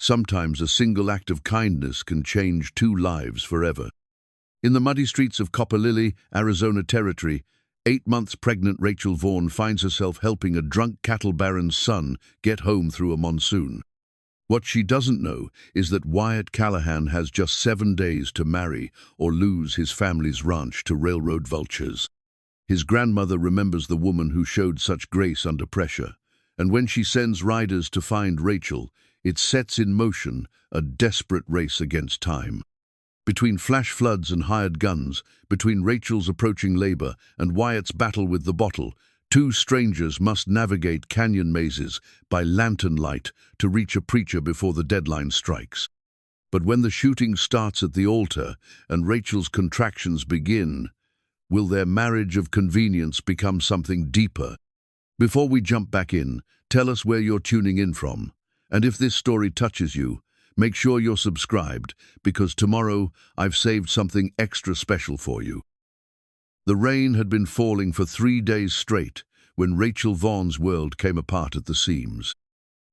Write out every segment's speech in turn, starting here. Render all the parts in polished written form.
Sometimes a single act of kindness can change two lives forever. In the muddy streets of Copper Lily, Arizona Territory, 8 months pregnant Rachel Vaughn finds herself helping a drunk cattle baron's son get home through a monsoon. What she doesn't know is that Wyatt Callahan has just 7 days to marry or lose his family's ranch to railroad vultures. His grandmother remembers the woman who showed such grace under pressure, and when she sends riders to find Rachel, it sets in motion a desperate race against time. Between flash floods and hired guns, between Rachel's approaching labor and Wyatt's battle with the bottle, two strangers must navigate canyon mazes by lantern light to reach a preacher before the deadline strikes. But when the shooting starts at the altar and Rachel's contractions begin, will their marriage of convenience become something deeper? Before we jump back in, tell us where you're tuning in from. And if this story touches you, make sure you're subscribed, because tomorrow I've saved something extra special for you. The rain had been falling for 3 days straight when Rachel Vaughn's world came apart at the seams.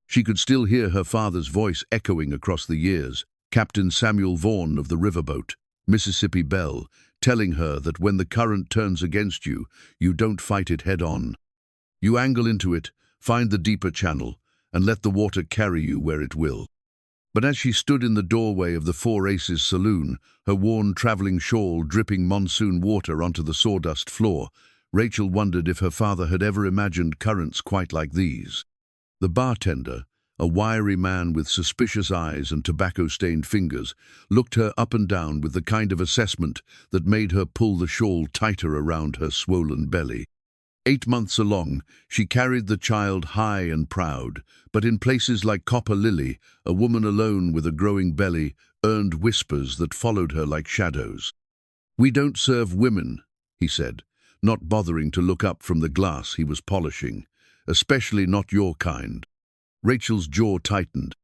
She could still hear her father's voice echoing across the years, Captain Samuel Vaughn of the riverboat, Mississippi Belle, telling her that when the current turns against you, you don't fight it head-on. You angle into it, find the deeper channel, and let the water carry you where it will. But as she stood in the doorway of the Four Aces saloon, her worn traveling shawl dripping monsoon water onto the sawdust floor, Rachel wondered if her father had ever imagined currents quite like these. The bartender, a wiry man with suspicious eyes and tobacco-stained fingers, looked her up and down with the kind of assessment that made her pull the shawl tighter around her swollen belly. 8 months along, she carried the child high and proud, but in places like Copper Lily, a woman alone with a growing belly earned whispers that followed her like shadows. "We don't serve women," he said, not bothering to look up from the glass he was polishing, "especially not your kind." Rachel's jaw tightened.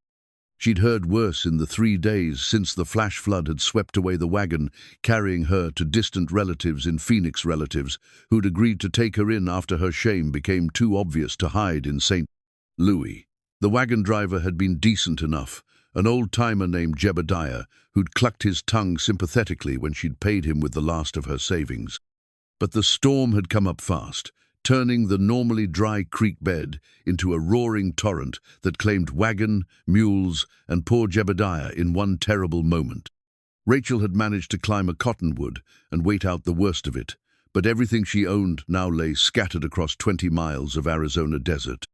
She'd heard worse in the 3 days since the flash flood had swept away the wagon, carrying her to distant relatives in Phoenix, relatives who'd agreed to take her in after her shame became too obvious to hide in St. Louis. The wagon driver had been decent enough, an old-timer named Jebediah, who'd clucked his tongue sympathetically when she'd paid him with the last of her savings. But the storm had come up fast, turning the normally dry creek bed into a roaring torrent that claimed wagon, mules, and poor Jebediah in one terrible moment. Rachel had managed to climb a cottonwood and wait out the worst of it, but everything she owned now lay scattered across 20 miles of Arizona desert.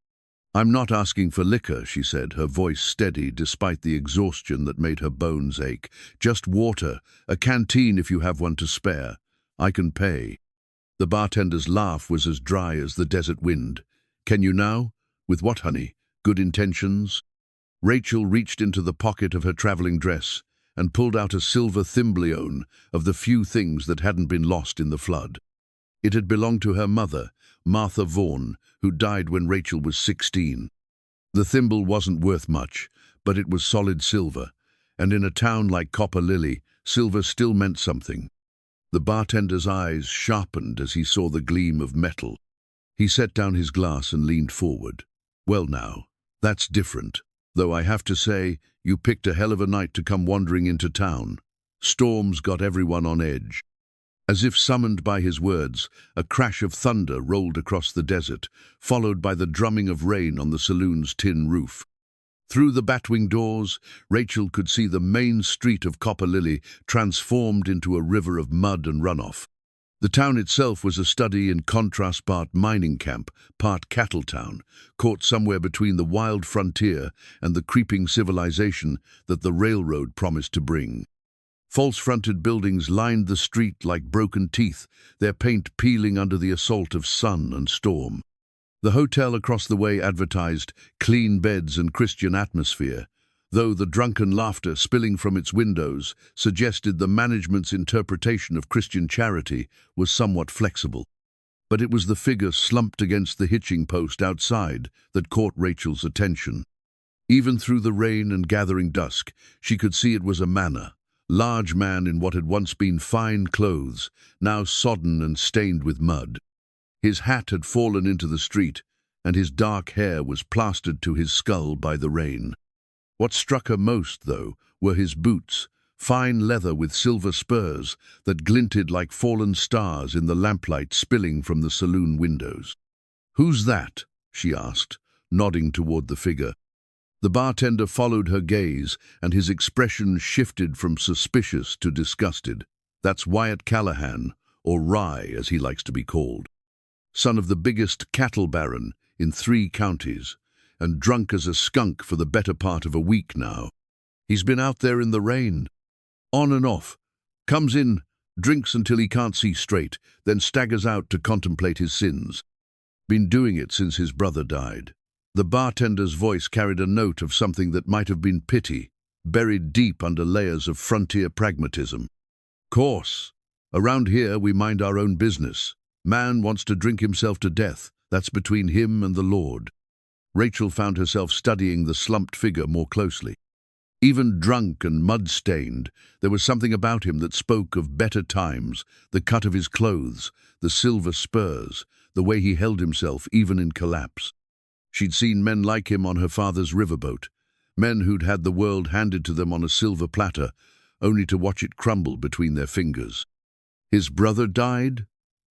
"I'm not asking for liquor," she said, her voice steady despite the exhaustion that made her bones ache. "Just water, a canteen if you have one to spare. I can pay." The bartender's laugh was as dry as the desert wind. "Can you now? With what, honey? Good intentions?" Rachel reached into the pocket of her traveling dress and pulled out a silver thimblione of the few things that hadn't been lost in the flood. It had belonged to her mother, Martha Vaughn, who died when Rachel was 16. The thimble wasn't worth much, but it was solid silver, and in a town like Copper Lily, silver still meant something. The bartender's eyes sharpened as he saw the gleam of metal. He set down his glass and leaned forward. "Well now, that's different. Though I have to say, you picked a hell of a night to come wandering into town. Storms got everyone on edge." As if summoned by his words, a crash of thunder rolled across the desert, followed by the drumming of rain on the saloon's tin roof. Through the batwing doors, Rachel could see the main street of Copper Lily transformed into a river of mud and runoff. The town itself was a study in contrast, part mining camp, part cattle town, caught somewhere between the wild frontier and the creeping civilization that the railroad promised to bring. False-fronted buildings lined the street like broken teeth, their paint peeling under the assault of sun and storm. The hotel across the way advertised clean beds and Christian atmosphere, though the drunken laughter spilling from its windows suggested the management's interpretation of Christian charity was somewhat flexible. But it was the figure slumped against the hitching post outside that caught Rachel's attention. Even through the rain and gathering dusk, she could see it was a large man in what had once been fine clothes, now sodden and stained with mud. His hat had fallen into the street, and his dark hair was plastered to his skull by the rain. What struck her most, though, were his boots, fine leather with silver spurs that glinted like fallen stars in the lamplight spilling from the saloon windows. "Who's that?" she asked, nodding toward the figure. The bartender followed her gaze, and his expression shifted from suspicious to disgusted. "That's Wyatt Callahan, or Rye as he likes to be called. Son of the biggest cattle baron in 3 counties, and drunk as a skunk for the better part of a week now. He's been out there in the rain, on and off, comes in, drinks until he can't see straight, then staggers out to contemplate his sins. Been doing it since his brother died." The bartender's voice carried a note of something that might have been pity, buried deep under layers of frontier pragmatism. "Course. Around here we mind our own business. Man wants to drink himself to death. That's between him and the Lord." Rachel found herself studying the slumped figure more closely. Even drunk and mud-stained, there was something about him that spoke of better times, the cut of his clothes, the silver spurs, the way he held himself even in collapse. She'd seen men like him on her father's riverboat, men who'd had the world handed to them on a silver platter, only to watch it crumble between their fingers. "His brother died?"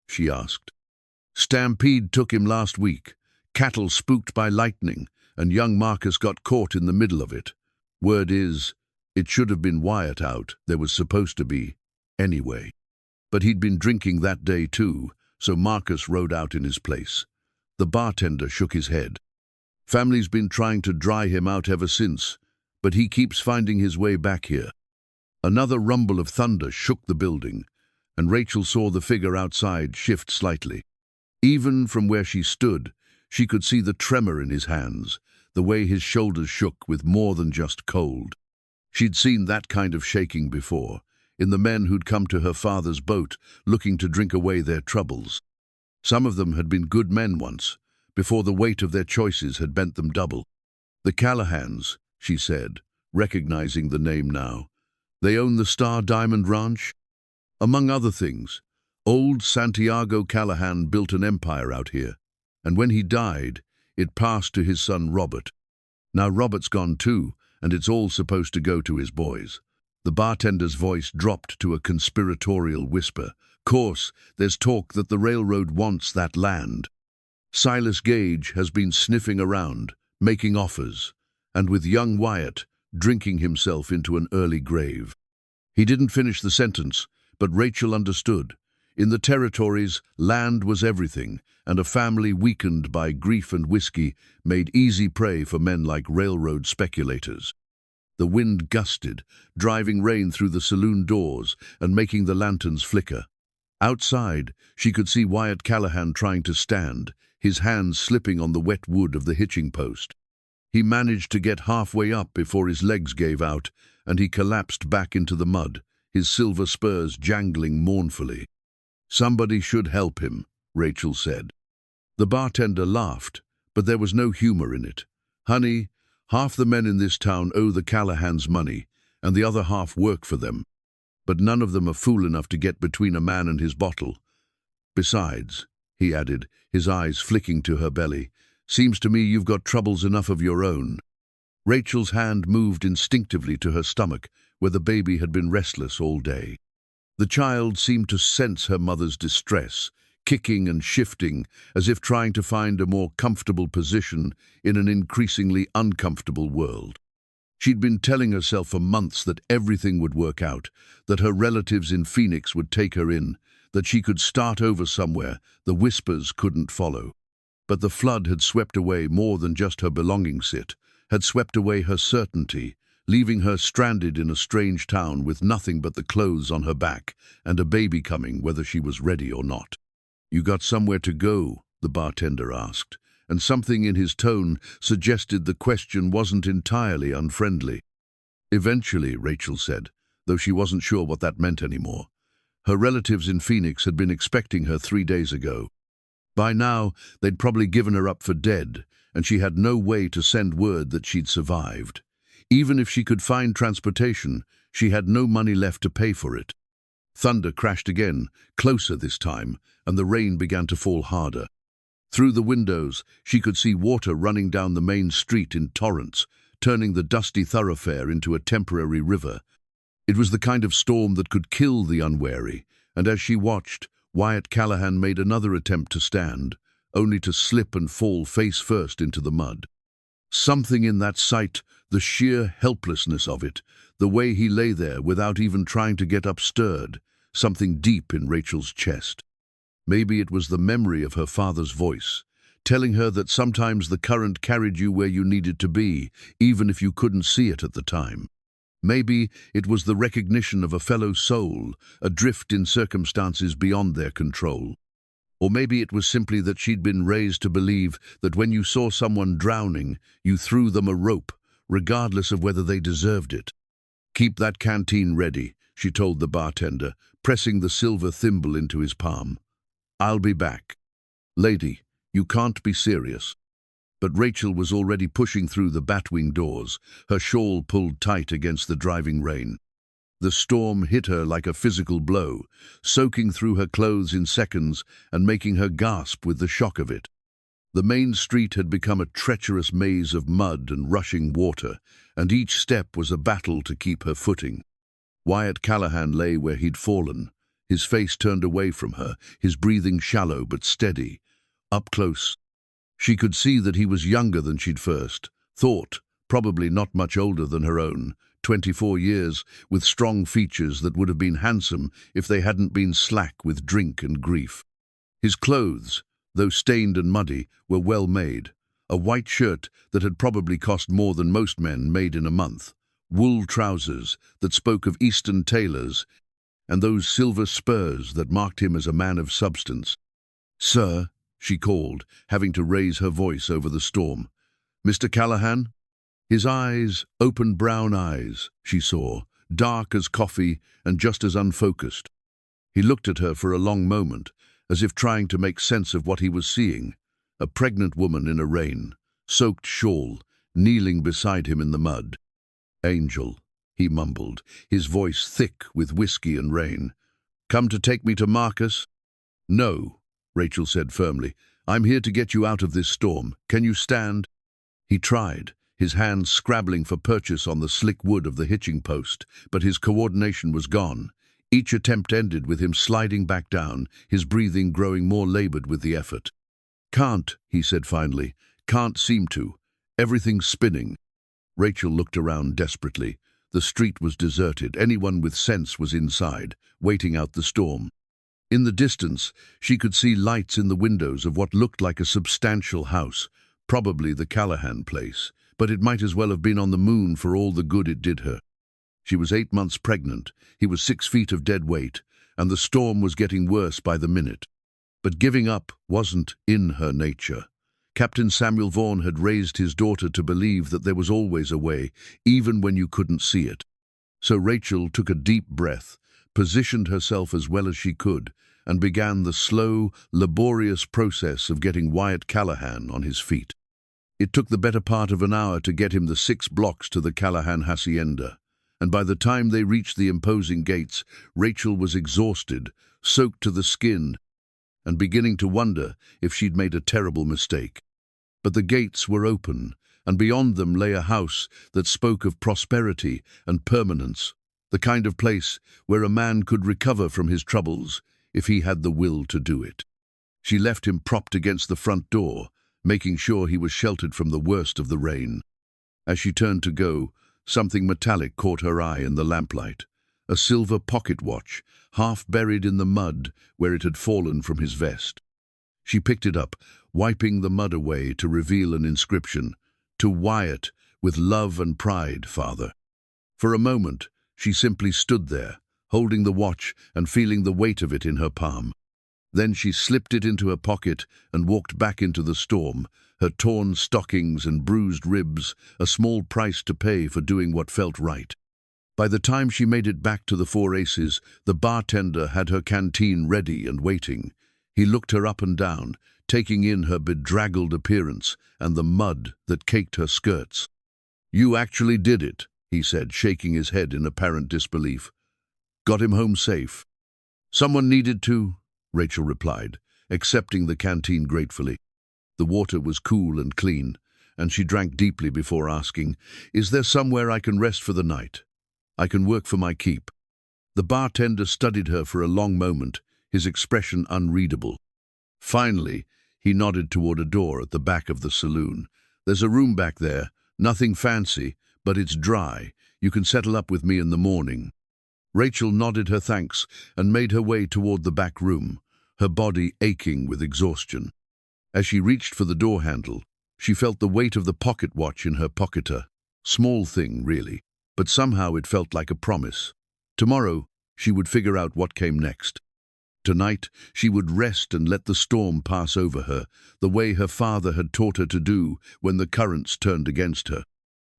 she asked. "Stampede took him last week. Cattle spooked by lightning, and young Marcus got caught in the middle of it. Word is, it should have been Wyatt out, there was supposed to be, anyway. But he'd been drinking that day too, so Marcus rode out in his place." The bartender shook his head. "Family's been trying to dry him out ever since, but he keeps finding his way back here." Another rumble of thunder shook the building, and Rachel saw the figure outside shift slightly. Even from where she stood, she could see the tremor in his hands, the way his shoulders shook with more than just cold. She'd seen that kind of shaking before, in the men who'd come to her father's boat looking to drink away their troubles. Some of them had been good men once, before the weight of their choices had bent them double. "The Callahans," she said, recognizing the name now. "They own the Star Diamond Ranch?" "Among other things, old Santiago Callahan built an empire out here, and when he died, it passed to his son Robert. Now Robert's gone too, and it's all supposed to go to his boys." The bartender's voice dropped to a conspiratorial whisper. "Course, there's talk that the railroad wants that land. Silas Gage has been sniffing around, making offers, and with young Wyatt drinking himself into an early grave." He didn't finish the sentence, but Rachel understood. In the territories, land was everything, and a family weakened by grief and whiskey made easy prey for men like railroad speculators. The wind gusted, driving rain through the saloon doors and making the lanterns flicker. Outside, she could see Wyatt Callahan trying to stand, his hands slipping on the wet wood of the hitching post. He managed to get halfway up before his legs gave out, and he collapsed back into the mud, his silver spurs jangling mournfully. "Somebody should help him," Rachel said. The bartender laughed, but there was no humor in it. "Honey, half the men in this town owe the Callahans money, and the other half work for them. But none of them are fool enough to get between a man and his bottle. Besides," he added, his eyes flicking to her belly, "seems to me you've got troubles enough of your own." Rachel's hand moved instinctively to her stomach, where the baby had been restless all day. The child seemed to sense her mother's distress, kicking and shifting, as if trying to find a more comfortable position in an increasingly uncomfortable world. She'd been telling herself for months that everything would work out, that her relatives in Phoenix would take her in, that she could start over somewhere the whispers couldn't follow. But the flood had swept away more than just her belongings, had swept away her certainty, leaving her stranded in a strange town with nothing but the clothes on her back and a baby coming whether she was ready or not. "You got somewhere to go?" the bartender asked, and something in his tone suggested the question wasn't entirely unfriendly. "Eventually," Rachel said, though she wasn't sure what that meant anymore. Her relatives in Phoenix had been expecting her 3 days ago. By now, they'd probably given her up for dead, and she had no way to send word that she'd survived. Even if she could find transportation, she had no money left to pay for it. Thunder crashed again, closer this time, and the rain began to fall harder. Through the windows, she could see water running down the main street in torrents, turning the dusty thoroughfare into a temporary river. It was the kind of storm that could kill the unwary, and as she watched, Wyatt Callahan made another attempt to stand, only to slip and fall face first into the mud. Something in that sight, the sheer helplessness of it, the way he lay there without even trying to get up stirred, something deep in Rachel's chest. Maybe it was the memory of her father's voice, telling her that sometimes the current carried you where you needed to be, even if you couldn't see it at the time. Maybe it was the recognition of a fellow soul, adrift in circumstances beyond their control. Or maybe it was simply that she'd been raised to believe that when you saw someone drowning, you threw them a rope, regardless of whether they deserved it. "Keep that canteen ready," she told the bartender, pressing the silver thimble into his palm. "I'll be back." "Lady, you can't be serious." But Rachel was already pushing through the batwing doors, her shawl pulled tight against the driving rain. The storm hit her like a physical blow, soaking through her clothes in seconds and making her gasp with the shock of it. The main street had become a treacherous maze of mud and rushing water, and each step was a battle to keep her footing. Wyatt Callahan lay where he'd fallen, his face turned away from her, his breathing shallow but steady. Up close, she could see that he was younger than she'd first thought, probably not much older than her own, 24 years, with strong features that would have been handsome if they hadn't been slack with drink and grief. His clothes, though stained and muddy, were well made. A white shirt that had probably cost more than most men made in a month, wool trousers that spoke of Eastern tailors, and those silver spurs that marked him as a man of substance. "Sir," she called, having to raise her voice over the storm. "Mr. Callahan?" His eyes, open brown eyes, she saw, dark as coffee and just as unfocused. He looked at her for a long moment, as if trying to make sense of what he was seeing. A pregnant woman in a rain-soaked shawl, kneeling beside him in the mud. "Angel," he mumbled, his voice thick with whiskey and rain. "Come to take me to Marcus?" "No," Rachel said firmly. "I'm here to get you out of this storm. Can you stand?" He tried, his hands scrabbling for purchase on the slick wood of the hitching post, but his coordination was gone. Each attempt ended with him sliding back down, his breathing growing more labored with the effort. "Can't," he said finally. "Can't seem to. Everything's spinning." Rachel looked around desperately. The street was deserted. Anyone with sense was inside, waiting out the storm. In the distance, she could see lights in the windows of what looked like a substantial house, probably the Callahan place, but it might as well have been on the moon for all the good it did her. She was 8 months pregnant, he was 6 feet of dead weight, and the storm was getting worse by the minute. But giving up wasn't in her nature. Captain Samuel Vaughn had raised his daughter to believe that there was always a way, even when you couldn't see it. So Rachel took a deep breath, positioned herself as well as she could, and began the slow, laborious process of getting Wyatt Callahan on his feet. It took the better part of an hour to get him the 6 blocks to the Callahan hacienda, and by the time they reached the imposing gates, Rachel was exhausted, soaked to the skin, and beginning to wonder if she'd made a terrible mistake. But the gates were open, and beyond them lay a house that spoke of prosperity and permanence, the kind of place where a man could recover from his troubles if he had the will to do it. She left him propped against the front door, making sure he was sheltered from the worst of the rain. As she turned to go, something metallic caught her eye in the lamplight, a silver pocket watch, half buried in the mud where it had fallen from his vest. She picked it up, wiping the mud away to reveal an inscription, "To Wyatt, with love and pride, Father." For a moment, she simply stood there, holding the watch and feeling the weight of it in her palm. Then she slipped it into her pocket and walked back into the storm, her torn stockings and bruised ribs, a small price to pay for doing what felt right. By the time she made it back to the Four Aces, the bartender had her canteen ready and waiting. He looked her up and down, taking in her bedraggled appearance and the mud that caked her skirts. "You actually did it," he said, shaking his head in apparent disbelief. "Got him home safe?" "Someone needed to," Rachel replied, accepting the canteen gratefully. The water was cool and clean, and she drank deeply before asking, "Is there somewhere I can rest for the night? I can work for my keep." The bartender studied her for a long moment, his expression unreadable. Finally, he nodded toward a door at the back of the saloon. "There's a room back there, nothing fancy, but it's dry. You can settle up with me in the morning." Rachel nodded her thanks and made her way toward the back room, her body aching with exhaustion. As she reached for the door handle, she felt the weight of the pocket watch in her pocketer. Small thing, really, but somehow it felt like a promise. Tomorrow, she would figure out what came next. Tonight, she would rest and let the storm pass over her, the way her father had taught her to do when the currents turned against her.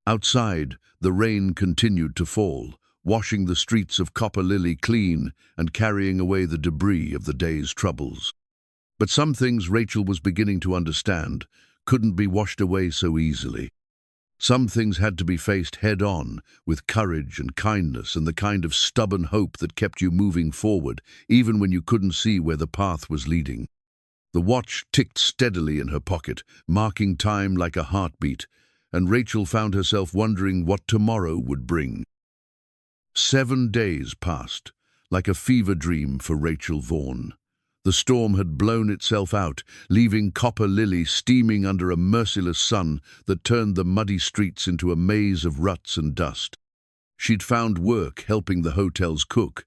Outside, the rain continued to fall, washing the streets of Copper Lily clean and carrying away the debris of the day's troubles. But some things Rachel was beginning to understand couldn't be washed away so easily. Some things had to be faced head-on, with courage and kindness and the kind of stubborn hope that kept you moving forward, even when you couldn't see where the path was leading. The watch ticked steadily in her pocket, marking time like a heartbeat, and Rachel found herself wondering what tomorrow would bring. 7 days passed, like a fever dream for Rachel Vaughn. The storm had blown itself out, leaving Copper Lily steaming under a merciless sun that turned the muddy streets into a maze of ruts and dust. She'd found work helping the hotel's cook,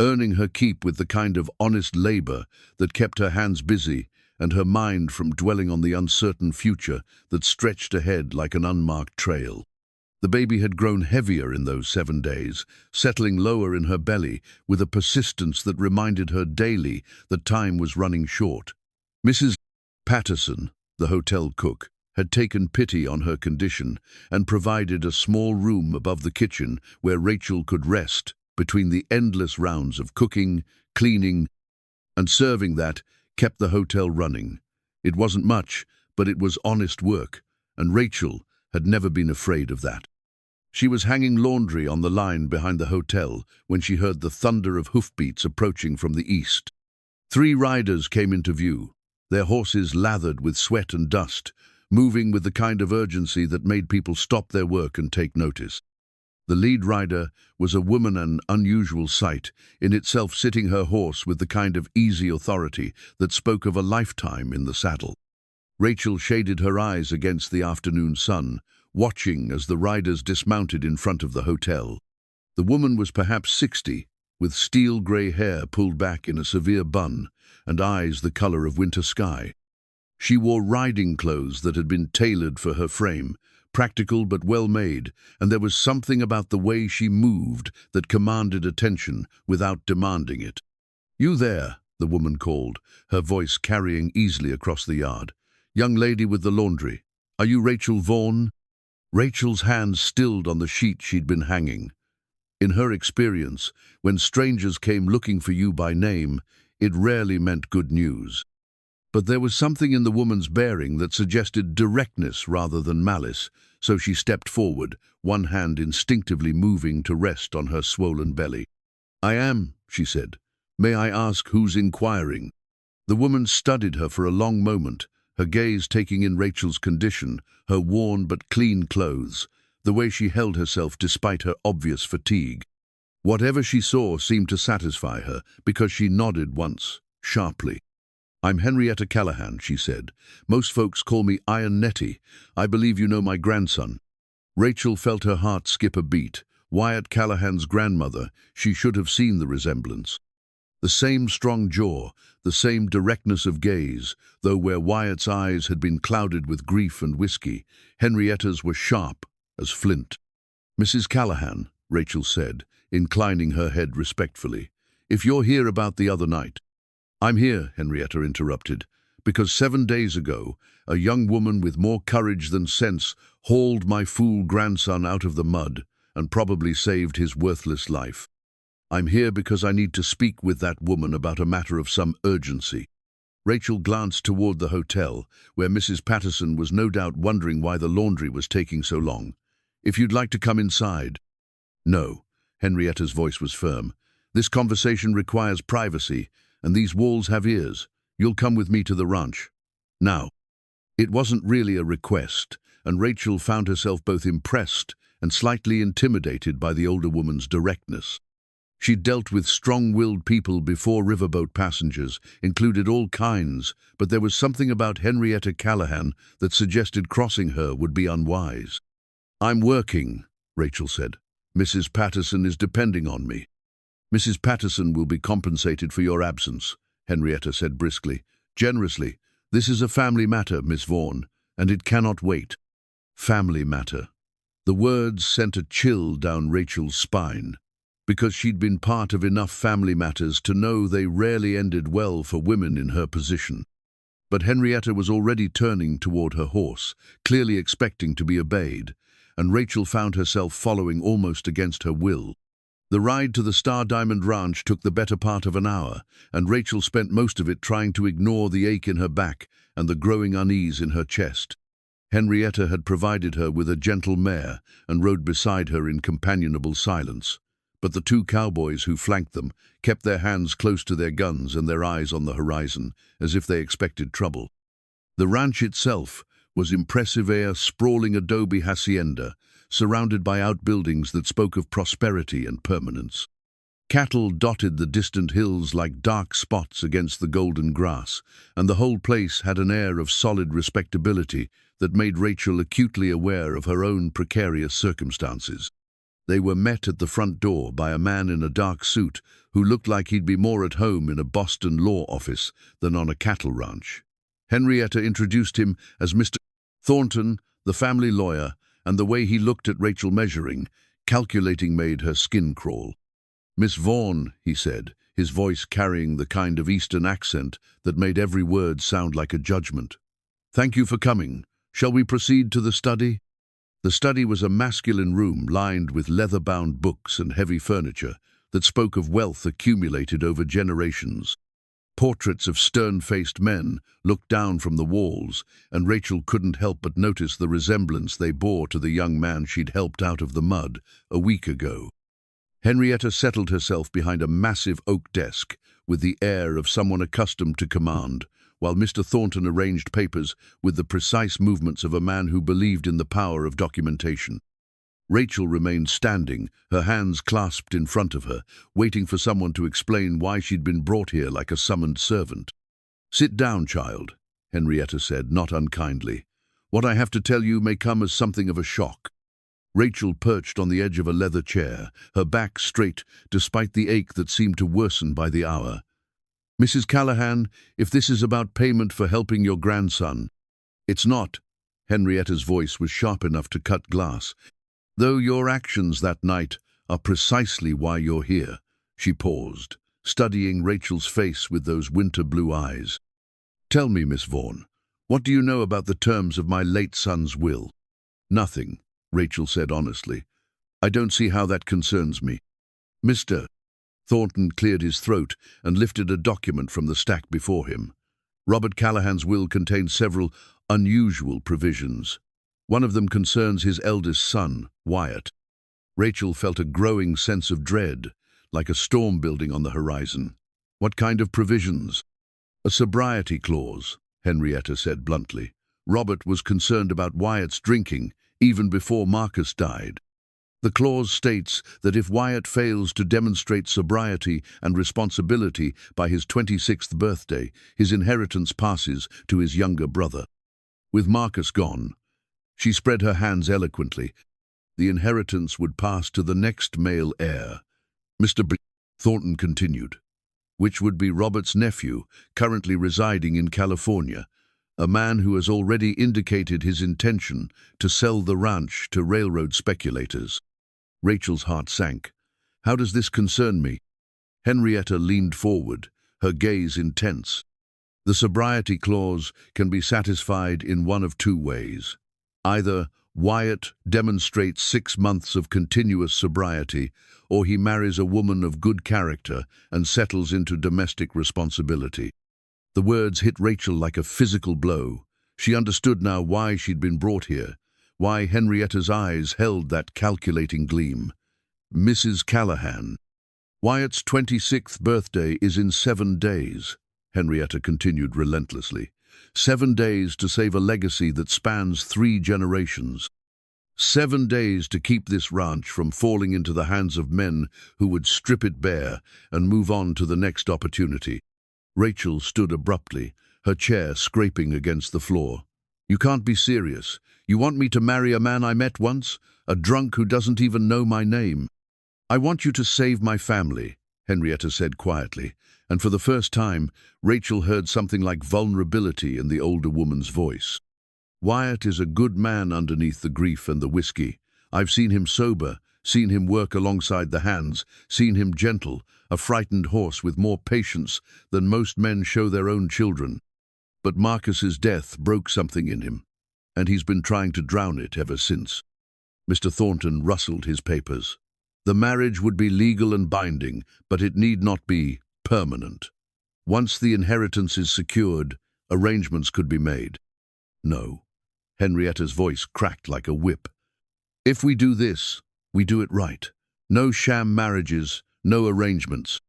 earning her keep with the kind of honest labor that kept her hands busy and her mind from dwelling on the uncertain future that stretched ahead like an unmarked trail. The baby had grown heavier in those 7 days, settling lower in her belly with a persistence that reminded her daily that time was running short. Mrs. Patterson, the hotel cook, had taken pity on her condition and provided a small room above the kitchen where Rachel could rest between the endless rounds of cooking, cleaning, and serving that kept the hotel running. It wasn't much, but it was honest work, and Rachel had never been afraid of that. She was hanging laundry on the line behind the hotel when she heard the thunder of hoofbeats approaching from the east. 3 riders came into view, their horses lathered with sweat and dust, moving with the kind of urgency that made people stop their work and take notice. The lead rider was a woman, an unusual sight, in itself sitting her horse with the kind of easy authority that spoke of a lifetime in the saddle. Rachel shaded her eyes against the afternoon sun, watching as the riders dismounted in front of the hotel. The woman was perhaps 60, with steel-grey hair pulled back in a severe bun and eyes the color of winter sky. She wore riding clothes that had been tailored for her frame, practical but well-made, and there was something about the way she moved that commanded attention without demanding it. "You there," the woman called, her voice carrying easily across the yard. "Young lady with the laundry. Are you Rachel Vaughn?" Rachel's hands stilled on the sheet she'd been hanging. In her experience, when strangers came looking for you by name, it rarely meant good news. But there was something in the woman's bearing that suggested directness rather than malice, so she stepped forward, one hand instinctively moving to rest on her swollen belly. "I am," she said. "May I ask who's inquiring?" The woman studied her for a long moment, her gaze taking in Rachel's condition, her worn but clean clothes, the way she held herself despite her obvious fatigue. Whatever she saw seemed to satisfy her, because she nodded once, sharply. "I'm Henrietta Callahan," she said. "Most folks call me Iron Nettie. I believe you know my grandson." Rachel felt her heart skip a beat. Wyatt Callahan's grandmother, she should have seen the resemblance. The same strong jaw, the same directness of gaze, though where Wyatt's eyes had been clouded with grief and whiskey, Henrietta's were sharp as flint. "Mrs. Callahan," Rachel said, inclining her head respectfully, "if you're here about the other night—" "I'm here," Henrietta interrupted, "because 7 days ago, a young woman with more courage than sense hauled my fool grandson out of the mud and probably saved his worthless life. I'm here because I need to speak with that woman about a matter of some urgency." Rachel glanced toward the hotel, where Mrs. Patterson was no doubt wondering why the laundry was taking so long. "If you'd like to come inside—" "No," Henrietta's voice was firm. "This conversation requires privacy, and these walls have ears. You'll come with me to the ranch." Now, it wasn't really a request, and Rachel found herself both impressed and slightly intimidated by the older woman's directness. She'd dealt with strong-willed people before, riverboat passengers included all kinds, but there was something about Henrietta Callahan that suggested crossing her would be unwise. "I'm working," Rachel said. "Mrs. Patterson is depending on me." "Mrs. Patterson will be compensated for your absence," Henrietta said briskly. "Generously. This is a family matter, Miss Vaughn, and it cannot wait." Family matter. The words sent a chill down Rachel's spine, because she'd been part of enough family matters to know they rarely ended well for women in her position. But Henrietta was already turning toward her horse, clearly expecting to be obeyed, and Rachel found herself following almost against her will. The ride to the Star Diamond Ranch took the better part of an hour, and Rachel spent most of it trying to ignore the ache in her back and the growing unease in her chest. Henrietta had provided her with a gentle mare and rode beside her in companionable silence, but the two cowboys who flanked them kept their hands close to their guns and their eyes on the horizon, as if they expected trouble. The ranch itself was impressive, a sprawling adobe hacienda, surrounded by outbuildings that spoke of prosperity and permanence. Cattle dotted the distant hills like dark spots against the golden grass, and the whole place had an air of solid respectability that made Rachel acutely aware of her own precarious circumstances. They were met at the front door by a man in a dark suit who looked like he'd be more at home in a Boston law office than on a cattle ranch. Henrietta introduced him as Mr. Thornton, the family lawyer, and the way he looked at Rachel measuring, calculating, made her skin crawl. "Miss Vaughn," he said, his voice carrying the kind of Eastern accent that made every word sound like a judgment. "Thank you for coming. Shall we proceed to the study?" The study was a masculine room lined with leather-bound books and heavy furniture that spoke of wealth accumulated over generations. Portraits of stern-faced men looked down from the walls, and Rachel couldn't help but notice the resemblance they bore to the young man she'd helped out of the mud a week ago. Henrietta settled herself behind a massive oak desk with the air of someone accustomed to command, while Mr. Thornton arranged papers with the precise movements of a man who believed in the power of documentation. Rachel remained standing, her hands clasped in front of her, waiting for someone to explain why she'd been brought here like a summoned servant. "Sit down, child," Henrietta said, not unkindly. "What I have to tell you may come as something of a shock." Rachel perched on the edge of a leather chair, her back straight despite the ache that seemed to worsen by the hour. "Mrs. Callahan, if this is about payment for helping your grandson—" "It's not." Henrietta's voice was sharp enough to cut glass. "Though your actions that night are precisely why you're here." She paused, studying Rachel's face with those winter blue eyes. "Tell me, Miss Vaughn, what do you know about the terms of my late son's will?" "Nothing," Rachel said honestly. "I don't see how that concerns me." "Mr. Thornton cleared his throat and lifted a document from the stack before him. Robert Callahan's will contained several unusual provisions. One of them concerns his eldest son, Wyatt. Rachel felt a growing sense of dread, like a storm building on the horizon. "What kind of provisions?" "A sobriety clause," Henrietta said bluntly. "Robert was concerned about Wyatt's drinking, even before Marcus died. The clause states that if Wyatt fails to demonstrate sobriety and responsibility by his 26th birthday, his inheritance passes to his younger brother. With Marcus gone," she spread her hands eloquently, "the inheritance would pass to the next male heir." Mr. Thornton continued, "which would be Robert's nephew, currently residing in California, a man who has already indicated his intention to sell the ranch to railroad speculators." Rachel's heart sank. "How does this concern me?" Henrietta leaned forward, her gaze intense. "The sobriety clause can be satisfied in one of two ways. Either Wyatt demonstrates 6 months of continuous sobriety, or he marries a woman of good character and settles into domestic responsibility." The words hit Rachel like a physical blow. She understood now why she'd been brought here, why Henrietta's eyes held that calculating gleam. "Mrs. Callahan, Wyatt's 26th birthday is in 7 days," Henrietta continued relentlessly. 7 days to save a legacy that spans 3 generations. 7 days to keep this ranch from falling into the hands of men who would strip it bare and move on to the next opportunity. Rachel stood abruptly, her chair scraping against the floor. "You can't be serious. You want me to marry a man I met once? A drunk who doesn't even know my name?" "I want you to save my family," Henrietta said quietly, and for the first time, Rachel heard something like vulnerability in the older woman's voice. "Wyatt is a good man underneath the grief and the whiskey. I've seen him sober, seen him work alongside the hands, seen him gentle, a frightened horse with more patience than most men show their own children. But Marcus's death broke something in him, and he's been trying to drown it ever since." Mr. Thornton rustled his papers. "The marriage would be legal and binding, but it need not be permanent. Once the inheritance is secured, arrangements could be made." "No." Henrietta's voice cracked like a whip. "If we do this, we do it right. No sham marriages, no arrangements.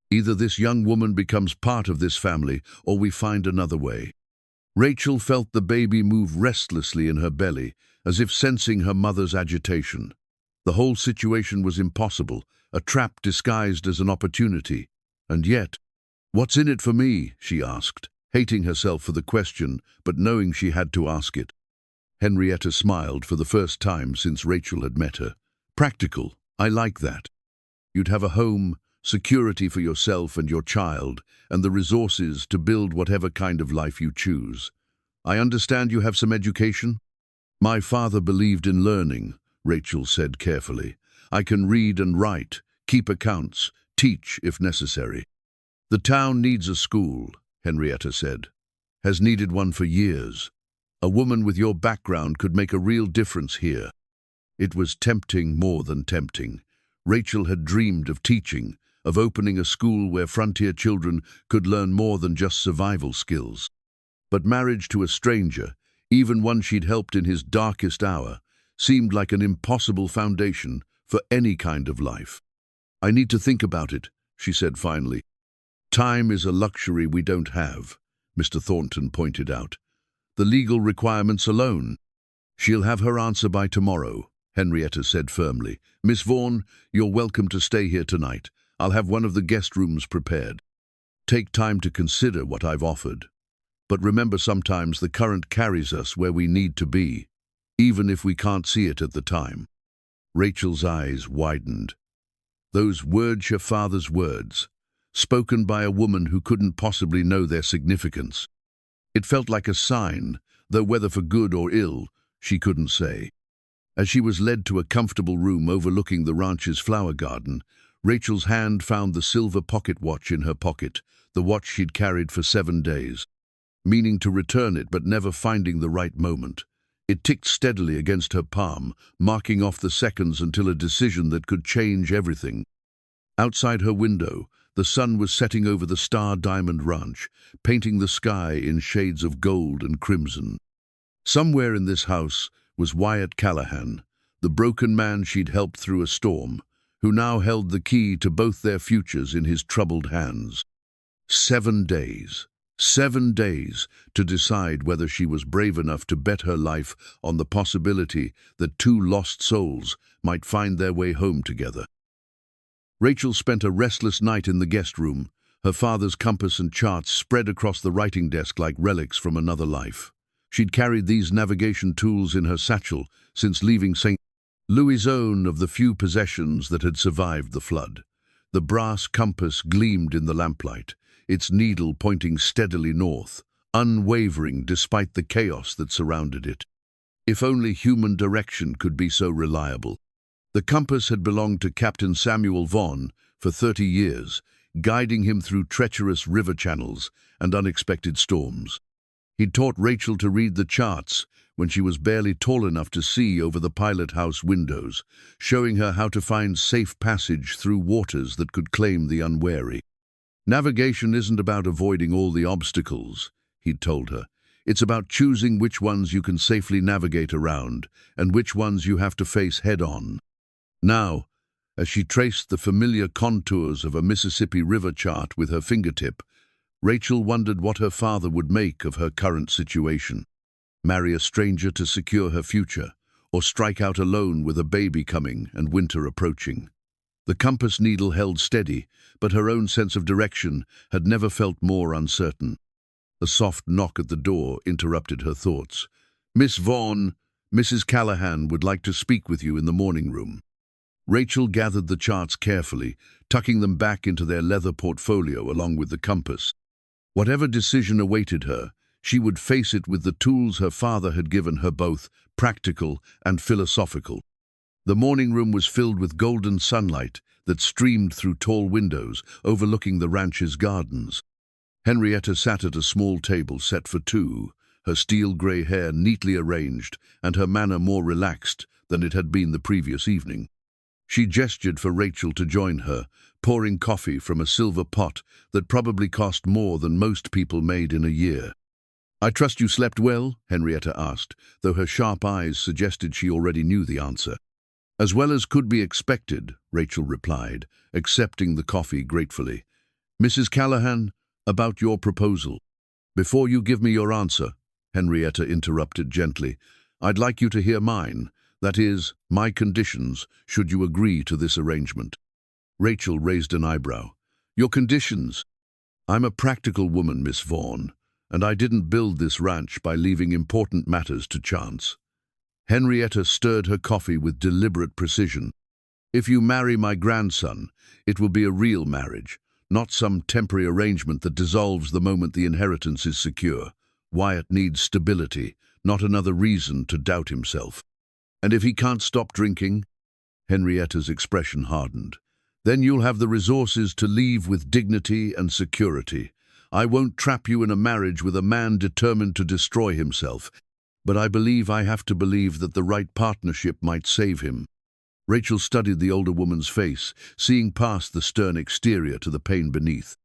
Either this young woman becomes part of this family, or we find another way." Rachel felt the baby move restlessly in her belly, as if sensing her mother's agitation. The whole situation was impossible, a trap disguised as an opportunity. And yet, "What's in it for me?" she asked, hating herself for the question, but knowing she had to ask it. Henrietta smiled for the first time since Rachel had met her. "Practical, I like that. You'd have a home, security for yourself and your child, and the resources to build whatever kind of life you choose. I understand you have some education?" "My father believed in learning," Rachel said carefully. "I can read and write, keep accounts, teach if necessary." "The town needs a school," Henrietta said. "Has needed one for years. A woman with your background could make a real difference here." It was tempting, more than tempting. Rachel had dreamed of teaching, of opening a school where frontier children could learn more than just survival skills. But marriage to a stranger, even one she'd helped in his darkest hour, seemed like an impossible foundation for any kind of life. "I need to think about it," she said finally. "Time is a luxury we don't have," Mr. Thornton pointed out. "The legal requirements alone." "She'll have her answer by tomorrow," Henrietta said firmly. "Miss Vaughn, you're welcome to stay here tonight. I'll have one of the guest rooms prepared. Take time to consider what I've offered. But remember, sometimes the current carries us where we need to be, even if we can't see it at the time." Rachel's eyes widened. Those words, her father's words, spoken by a woman who couldn't possibly know their significance. It felt like a sign, though whether for good or ill, she couldn't say. As she was led to a comfortable room overlooking the ranch's flower garden, Rachel's hand found the silver pocket watch in her pocket, the watch she'd carried for 7 days. Meaning to return it but never finding the right moment. It ticked steadily against her palm, marking off the seconds until a decision that could change everything. Outside her window, the sun was setting over the Star Diamond Ranch, painting the sky in shades of gold and crimson. Somewhere in this house was Wyatt Callahan, the broken man she'd helped through a storm, who now held the key to both their futures in his troubled hands. 7 days. 7 days to decide whether she was brave enough to bet her life on the possibility that 2 lost souls might find their way home together. Rachel spent a restless night in the guest room, her father's compass and charts spread across the writing desk like relics from another life. She'd carried these navigation tools in her satchel since leaving St. Louis' own of the few possessions that had survived the flood. The brass compass gleamed in the lamplight, its needle pointing steadily north, unwavering despite the chaos that surrounded it. If only human direction could be so reliable. The compass had belonged to Captain Samuel Vaughn for 30 years, guiding him through treacherous river channels and unexpected storms. He'd taught Rachel to read the charts when she was barely tall enough to see over the pilot house windows, showing her how to find safe passage through waters that could claim the unwary. "Navigation isn't about avoiding all the obstacles," he'd told her. "It's about choosing which ones you can safely navigate around and which ones you have to face head-on." Now, as she traced the familiar contours of a Mississippi River chart with her fingertip, Rachel wondered what her father would make of her current situation. Marry a stranger to secure her future, or strike out alone with a baby coming and winter approaching. The compass needle held steady, but her own sense of direction had never felt more uncertain. A soft knock at the door interrupted her thoughts. "Miss Vaughn, Mrs. Callahan would like to speak with you in the morning room." Rachel gathered the charts carefully, tucking them back into their leather portfolio along with the compass. Whatever decision awaited her, she would face it with the tools her father had given her, both practical and philosophical. The morning room was filled with golden sunlight that streamed through tall windows overlooking the ranch's gardens. Henrietta sat at a small table set for two, her steel-grey hair neatly arranged and her manner more relaxed than it had been the previous evening. She gestured for Rachel to join her, pouring coffee from a silver pot that probably cost more than most people made in a year. "I trust you slept well?" Henrietta asked, though her sharp eyes suggested she already knew the answer. "As well as could be expected," Rachel replied, accepting the coffee gratefully. "Mrs. Callahan, about your proposal." "Before you give me your answer," Henrietta interrupted gently, "I'd like you to hear mine, that is, my conditions, should you agree to this arrangement." Rachel raised an eyebrow. "Your conditions?" "I'm a practical woman, Miss Vaughn, and I didn't build this ranch by leaving important matters to chance." Henrietta stirred her coffee with deliberate precision. "If you marry my grandson, it will be a real marriage, not some temporary arrangement that dissolves the moment the inheritance is secure. Wyatt needs stability, not another reason to doubt himself." "And if he can't stop drinking?" Henrietta's expression hardened. "Then you'll have the resources to leave with dignity and security. I won't trap you in a marriage with a man determined to destroy himself, but I believe I have to believe that the right partnership might save him." Rachel studied the older woman's face, seeing past the stern exterior to the pain beneath.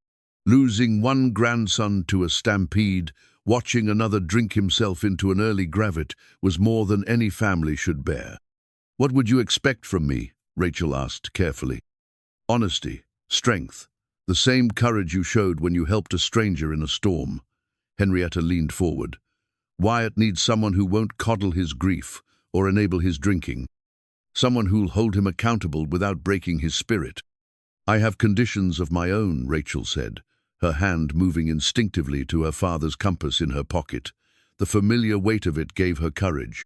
Losing one grandson to a stampede, watching another drink himself into an early gravet, was more than any family should bear. "What would you expect from me?" Rachel asked carefully. "Honesty, strength, the same courage you showed when you helped a stranger in a storm." Henrietta leaned forward. "Wyatt needs someone who won't coddle his grief or enable his drinking. Someone who'll hold him accountable without breaking his spirit." "I have conditions of my own," Rachel said, her hand moving instinctively to her father's compass in her pocket. The familiar weight of it gave her courage.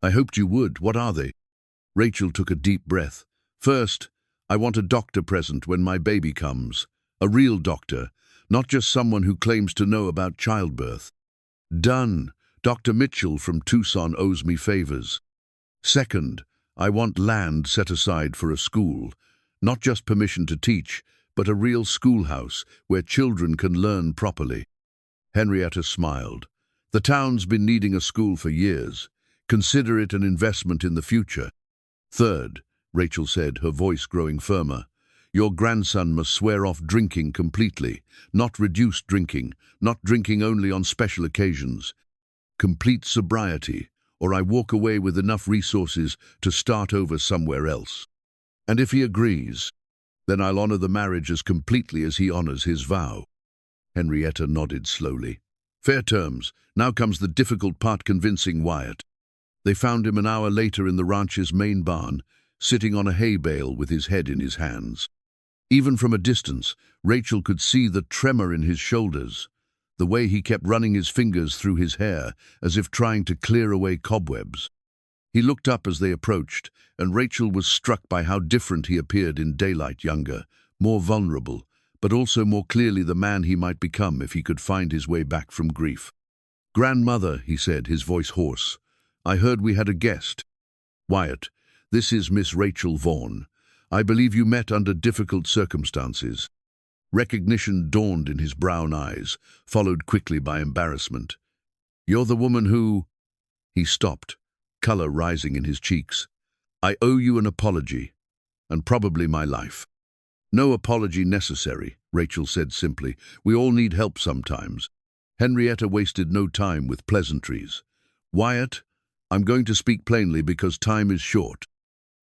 "I hoped you would. What are they?" Rachel took a deep breath. "First, I want a doctor present when my baby comes. A real doctor, not just someone who claims to know about childbirth." "Done. Dr. Mitchell from Tucson owes me favors." "Second, I want land set aside for a school. Not just permission to teach, but a real schoolhouse where children can learn properly." Henrietta smiled. "The town's been needing a school for years. Consider it an investment in the future." "Third," Rachel said, her voice growing firmer, "your grandson must swear off drinking completely, not reduced drinking, not drinking only on special occasions. Complete sobriety, or I walk away with enough resources to start over somewhere else. And if he agrees, then I'll honor the marriage as completely as he honors his vow." Henrietta nodded slowly. "Fair terms. Now comes the difficult part, convincing Wyatt." They found him an hour later in the ranch's main barn, sitting on a hay bale with his head in his hands. Even from a distance, Rachel could see the tremor in his shoulders, the way he kept running his fingers through his hair, as if trying to clear away cobwebs. He looked up as they approached, and Rachel was struck by how different he appeared in daylight, younger, more vulnerable, but also more clearly the man he might become if he could find his way back from grief. "Grandmother," he said, his voice hoarse, "I heard we had a guest." "Wyatt, this is Miss Rachel Vaughn. I believe you met under difficult circumstances." Recognition dawned in his brown eyes, followed quickly by embarrassment. "You're the woman who—" He stopped, color rising in his cheeks. "I owe you an apology, and probably my life." "No apology necessary," Rachel said simply. "We all need help sometimes." Henrietta wasted no time with pleasantries. "Wyatt, I'm going to speak plainly because time is short.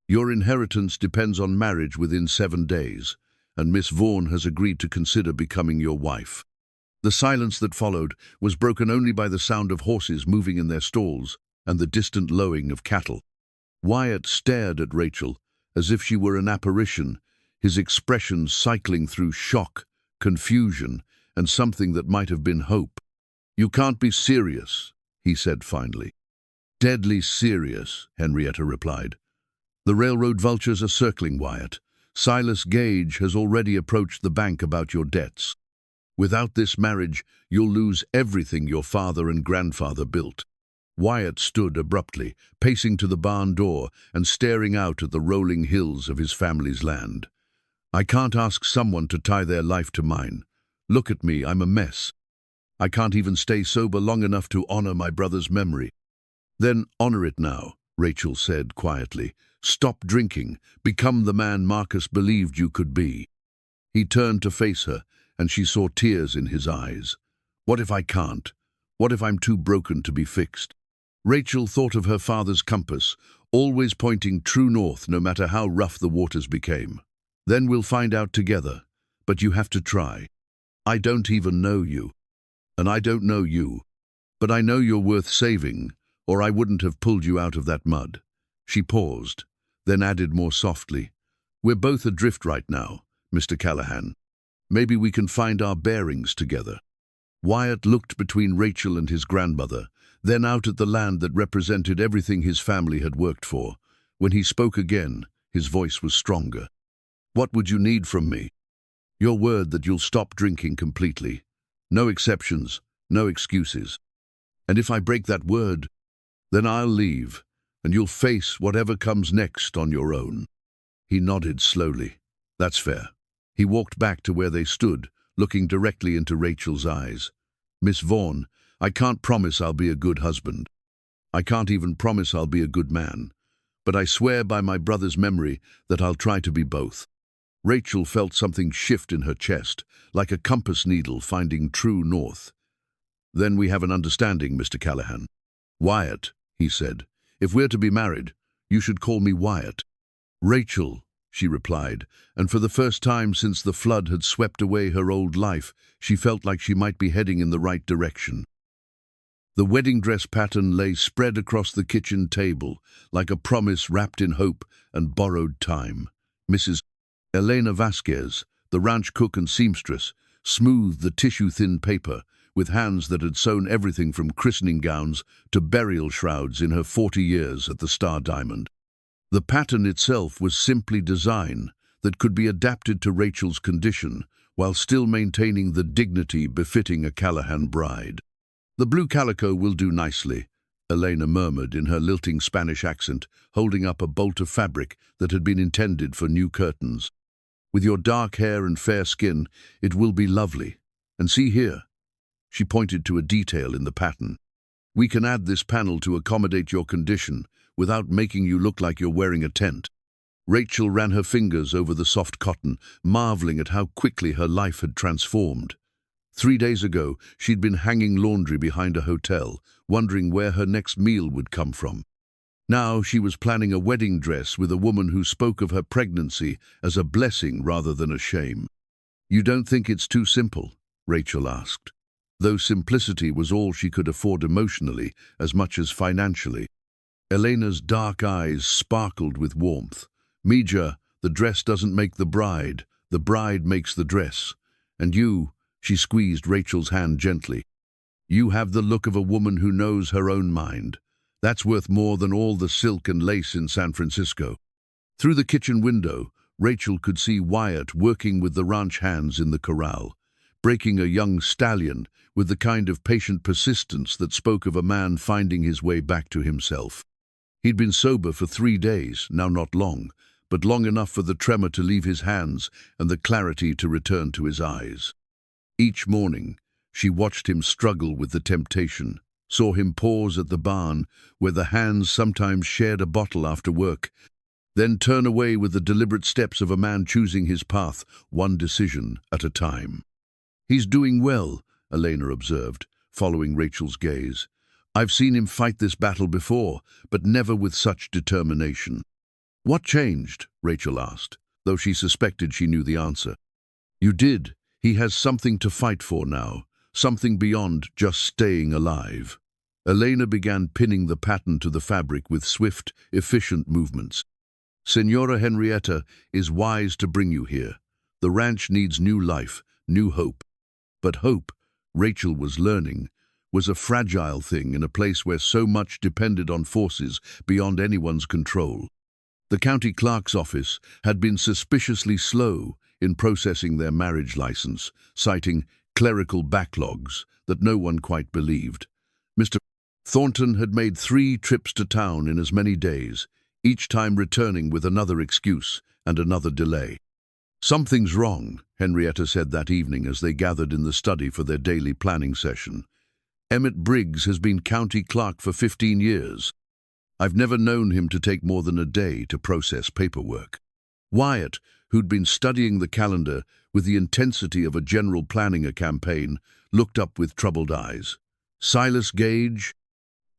Your inheritance depends on marriage within 7 days, and Miss Vaughn has agreed to consider becoming your wife." The silence that followed was broken only by the sound of horses moving in their stalls and the distant lowing of cattle. Wyatt stared at Rachel as if she were an apparition, his expression cycling through shock, confusion, and something that might have been hope. "You can't be serious," he said finally. "Deadly serious," Henrietta replied. "The railroad vultures are circling, Wyatt. Silas Gage has already approached the bank about your debts. Without this marriage, you'll lose everything your father and grandfather built." Wyatt stood abruptly, pacing to the barn door and staring out at the rolling hills of his family's land. "I can't ask someone to tie their life to mine. Look at me, I'm a mess. I can't even stay sober long enough to honor my brother's memory." "Then honor it now," Rachel said quietly. "Stop drinking. Become the man Marcus believed you could be." He turned to face her, and she saw tears in his eyes. "What if I can't? What if I'm too broken to be fixed?" Rachel thought of her father's compass, always pointing true north no matter how rough the waters became. "Then we'll find out together, but you have to try. I don't even know you, and I don't know you, but I know you're worth saving, or I wouldn't have pulled you out of that mud." She paused, then added more softly, "We're both adrift right now, Mr. Callahan. Maybe we can find our bearings together." Wyatt looked between Rachel and his grandmother, then out at the land that represented everything his family had worked for. When he spoke again, his voice was stronger. "What would you need from me?" "Your word that you'll stop drinking completely. No exceptions, no excuses. And if I break that word, then I'll leave, and you'll face whatever comes next on your own." He nodded slowly. "That's fair." He walked back to where they stood, looking directly into Rachel's eyes. "Miss Vaughn, I can't promise I'll be a good husband. I can't even promise I'll be a good man. But I swear by my brother's memory that I'll try to be both." Rachel felt something shift in her chest, like a compass needle finding true north. "Then we have an understanding, Mr. Callahan." "Wyatt," he said, "if we're to be married, you should call me Wyatt." "Rachel," she replied, and for the first time since the flood had swept away her old life, she felt like she might be heading in the right direction. The wedding dress pattern lay spread across the kitchen table, like a promise wrapped in hope and borrowed time. Mrs. Elena Vasquez, the ranch cook and seamstress, smoothed the tissue-thin paper with hands that had sewn everything from christening gowns to burial shrouds in her 40 years at the Star Diamond. The pattern itself was simply design that could be adapted to Rachel's condition while still maintaining the dignity befitting a Callahan bride. "The blue calico will do nicely," Elena murmured in her lilting Spanish accent, holding up a bolt of fabric that had been intended for new curtains. "With your dark hair and fair skin, it will be lovely. And see here." She pointed to a detail in the pattern. "We can add this panel to accommodate your condition without making you look like you're wearing a tent." Rachel ran her fingers over the soft cotton, marveling at how quickly her life had transformed. 3 days ago, she'd been hanging laundry behind a hotel, wondering where her next meal would come from. Now she was planning a wedding dress with a woman who spoke of her pregnancy as a blessing rather than a shame. "You don't think it's too simple?" Rachel asked, though simplicity was all she could afford emotionally as much as financially. Elena's dark eyes sparkled with warmth. "Mija, the dress doesn't make the bride makes the dress. And you," she squeezed Rachel's hand gently, "you have the look of a woman who knows her own mind. That's worth more than all the silk and lace in San Francisco." Through the kitchen window, Rachel could see Wyatt working with the ranch hands in the corral, breaking a young stallion with the kind of patient persistence that spoke of a man finding his way back to himself. He'd been sober for 3 days, now not long, but long enough for the tremor to leave his hands and the clarity to return to his eyes. Each morning, she watched him struggle with the temptation, saw him pause at the barn where the hands sometimes shared a bottle after work, then turn away with the deliberate steps of a man choosing his path, one decision at a time. "He's doing well," Elena observed, following Rachel's gaze. "I've seen him fight this battle before, but never with such determination." "What changed?" Rachel asked, though she suspected she knew the answer. "You did. He has something to fight for now, something beyond just staying alive. Elena began pinning the pattern to the fabric with swift, efficient movements. Senora Henrietta is wise to bring you here. The ranch needs new life, new hope. But hope, Rachel was learning, was a fragile thing in a place where so much depended on forces beyond anyone's control. The county clerk's office had been suspiciously slow in processing their marriage license, citing clerical backlogs that no one quite believed. Mr. Thornton had made 3 trips to town in as many days, each time returning with another excuse and another delay. "Something's wrong," Henrietta said that evening as they gathered in the study for their daily planning session. "Emmett Briggs has been county clerk for 15 years. I've never known him to take more than a day to process paperwork." Wyatt, who'd been studying the calendar with the intensity of a general planning a campaign, looked up with troubled eyes. "Silas Gage?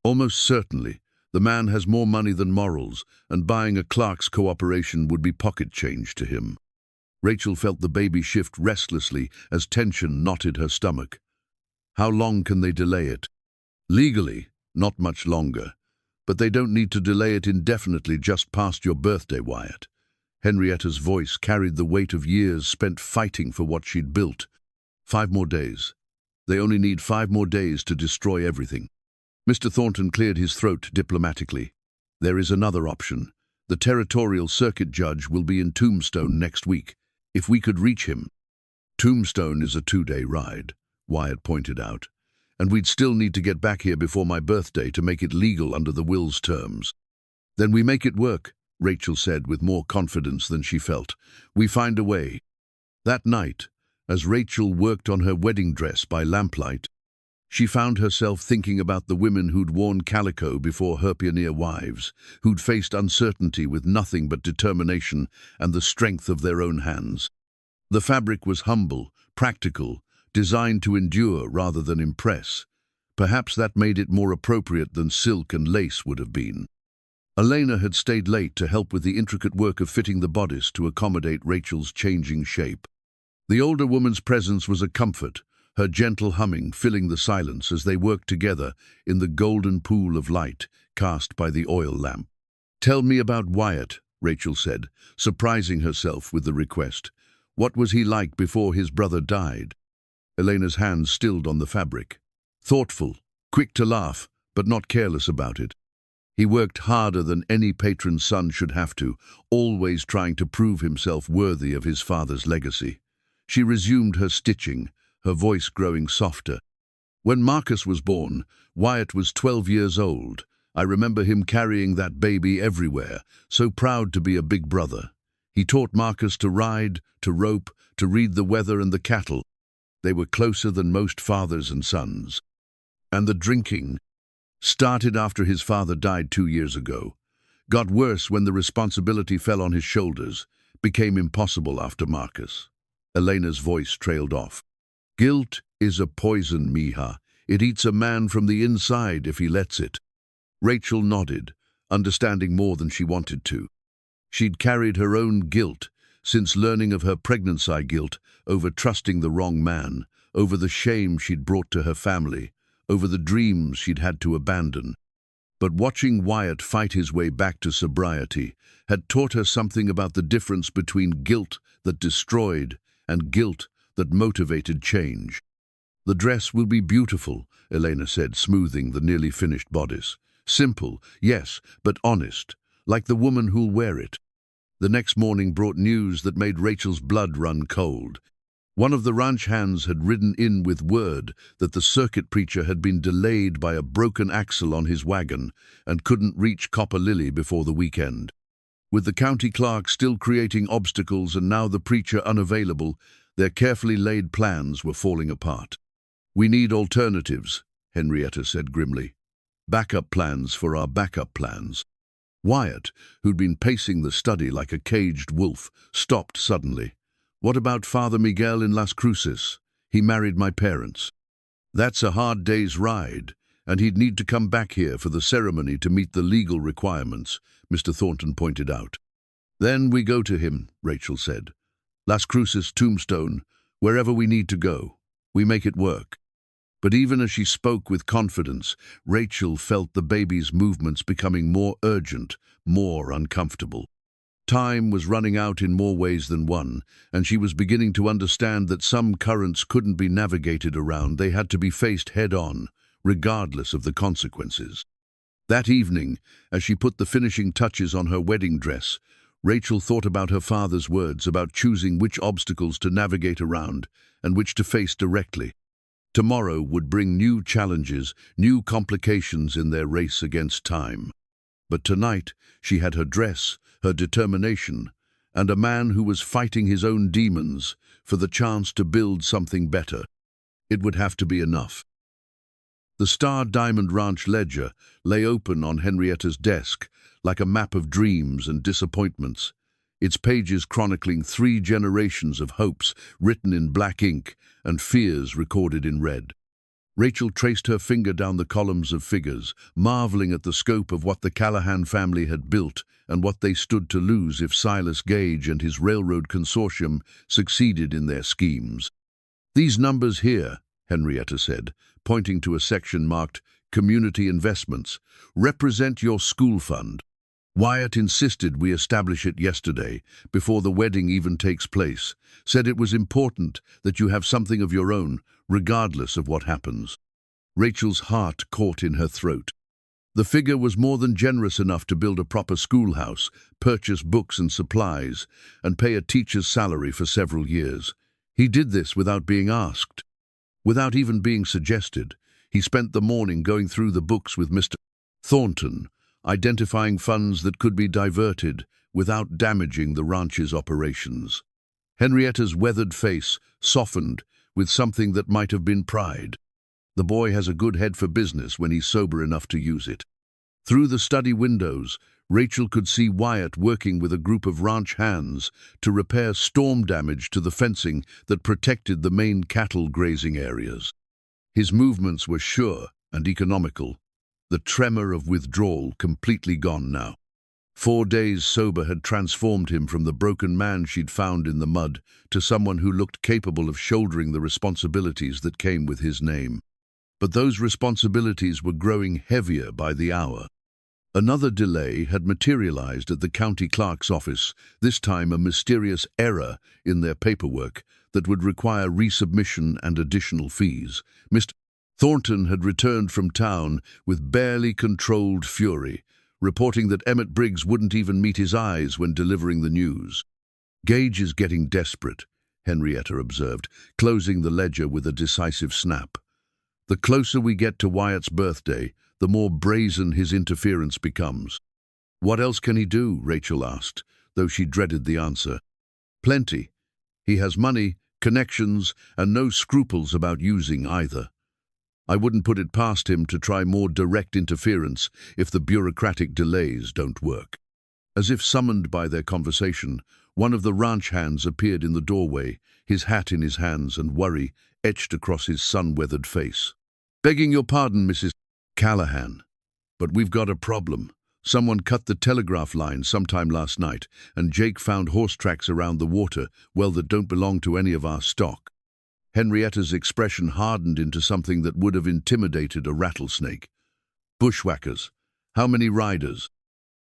Almost certainly. The man has more money than morals, and buying a clerk's cooperation would be pocket change to him." Rachel felt the baby shift restlessly as tension knotted her stomach. How long can they delay it? Legally, not much longer. But they don't need to delay it indefinitely just past your birthday, Wyatt. Henrietta's voice carried the weight of years spent fighting for what she'd built. 5 more days. They only need 5 more days to destroy everything. Mr. Thornton cleared his throat diplomatically. "There is another option. The territorial circuit judge will be in Tombstone next week. If we could reach him." "Tombstone is a 2-day ride," Wyatt pointed out. "And we'd still need to get back here before my birthday to make it legal under the will's terms." "Then we make it work," Rachel said with more confidence than she felt. "We find a way." That night, as Rachel worked on her wedding dress by lamplight, she found herself thinking about the women who'd worn calico before her pioneer wives, who'd faced uncertainty with nothing but determination and the strength of their own hands. The fabric was humble, practical, designed to endure rather than impress. Perhaps that made it more appropriate than silk and lace would have been. Elena had stayed late to help with the intricate work of fitting the bodice to accommodate Rachel's changing shape. The older woman's presence was a comfort, her gentle humming filling the silence as they worked together in the golden pool of light cast by the oil lamp. "Tell me about Wyatt," Rachel said, surprising herself with the request. "What was he like before his brother died?" Elena's hands stilled on the fabric. "Thoughtful, quick to laugh, but not careless about it. He worked harder than any patron's son should have to, always trying to prove himself worthy of his father's legacy." She resumed her stitching, her voice growing softer. "When Marcus was born, Wyatt was 12 years old. I remember him carrying that baby everywhere, so proud to be a big brother. He taught Marcus to ride, to rope, to read the weather and the cattle. They were closer than most fathers and sons. And the drinking started after his father died 2 years ago. Got worse when the responsibility fell on his shoulders, became impossible after Marcus." Elena's voice trailed off. "Guilt is a poison, Mija. It eats a man from the inside if he lets it." Rachel nodded, understanding more than she wanted to. She'd carried her own guilt, since learning of her pregnancy guilt, over trusting the wrong man, over the shame she'd brought to her family, over the dreams she'd had to abandon. But watching Wyatt fight his way back to sobriety had taught her something about the difference between guilt that destroyed and guilt that motivated change. "The dress will be beautiful," Elena said, smoothing the nearly finished bodice. "Simple, yes, but honest, like the woman who'll wear it." The next morning brought news that made Rachel's blood run cold. One of the ranch hands had ridden in with word that the circuit preacher had been delayed by a broken axle on his wagon and couldn't reach Copper Lily before the weekend. With the county clerk still creating obstacles and now the preacher unavailable, their carefully laid plans were falling apart. "We need alternatives," Henrietta said grimly. "Backup plans for our backup plans." Wyatt, who'd been pacing the study like a caged wolf, stopped suddenly. "What about Father Miguel in Las Cruces? He married my parents." "That's a hard day's ride, and he'd need to come back here for the ceremony to meet the legal requirements," Mr. Thornton pointed out. "Then we go to him," Rachel said. "Las Cruces, Tombstone, wherever we need to go. We make it work." But even as she spoke with confidence, Rachel felt the baby's movements becoming more urgent, more uncomfortable. Time was running out in more ways than one, and she was beginning to understand that some currents couldn't be navigated around, they had to be faced head-on, regardless of the consequences. That evening, as she put the finishing touches on her wedding dress, Rachel thought about her father's words about choosing which obstacles to navigate around and which to face directly. Tomorrow would bring new challenges, new complications in their race against time. But tonight, she had her dress, her determination, and a man who was fighting his own demons for the chance to build something better. It would have to be enough. The Star Diamond Ranch ledger lay open on Henrietta's desk, like a map of dreams and disappointments, its pages chronicling 3 generations of hopes written in black ink and fears recorded in red. Rachel traced her finger down the columns of figures, marveling at the scope of what the Callahan family had built and what they stood to lose if Silas Gage and his railroad consortium succeeded in their schemes. "These numbers here," Henrietta said, pointing to a section marked Community Investments, "represent your school fund. Wyatt insisted we establish it yesterday, before the wedding even takes place, said it was important that you have something of your own, regardless of what happens." Rachel's heart caught in her throat. The figure was more than generous enough to build a proper schoolhouse, purchase books and supplies, and pay a teacher's salary for several years. He did this without being asked. Without even being suggested, he spent the morning going through the books with Mr. Thornton, identifying funds that could be diverted without damaging the ranch's operations. Henrietta's weathered face softened with something that might have been pride. The boy has a good head for business when he's sober enough to use it. Through the study windows, Rachel could see Wyatt working with a group of ranch hands to repair storm damage to the fencing that protected the main cattle grazing areas. His movements were sure and economical, the tremor of withdrawal completely gone now. 4 days sober had transformed him from the broken man she'd found in the mud to someone who looked capable of shouldering the responsibilities that came with his name. But those responsibilities were growing heavier by the hour. Another delay had materialized at the county clerk's office, this time a mysterious error in their paperwork that would require resubmission and additional fees. Mr. Thornton had returned from town with barely controlled fury, reporting that Emmett Briggs wouldn't even meet his eyes when delivering the news. "Gage is getting desperate," Henrietta observed, closing the ledger with a decisive snap. "The closer we get to Wyatt's birthday, the more brazen his interference becomes." "What else can he do?" Rachel asked, though she dreaded the answer. "Plenty. He has money, connections, and no scruples about using either. I wouldn't put it past him to try more direct interference if the bureaucratic delays don't work." As if summoned by their conversation, one of the ranch hands appeared in the doorway, his hat in his hands and worry etched across his sun-weathered face. "Begging your pardon, Mrs. Callahan, but we've got a problem. Someone cut the telegraph line sometime last night, and Jake found horse tracks around the water, well, that don't belong to any of our stock." Henrietta's expression hardened into something that would have intimidated a rattlesnake. "Bushwhackers. How many riders?"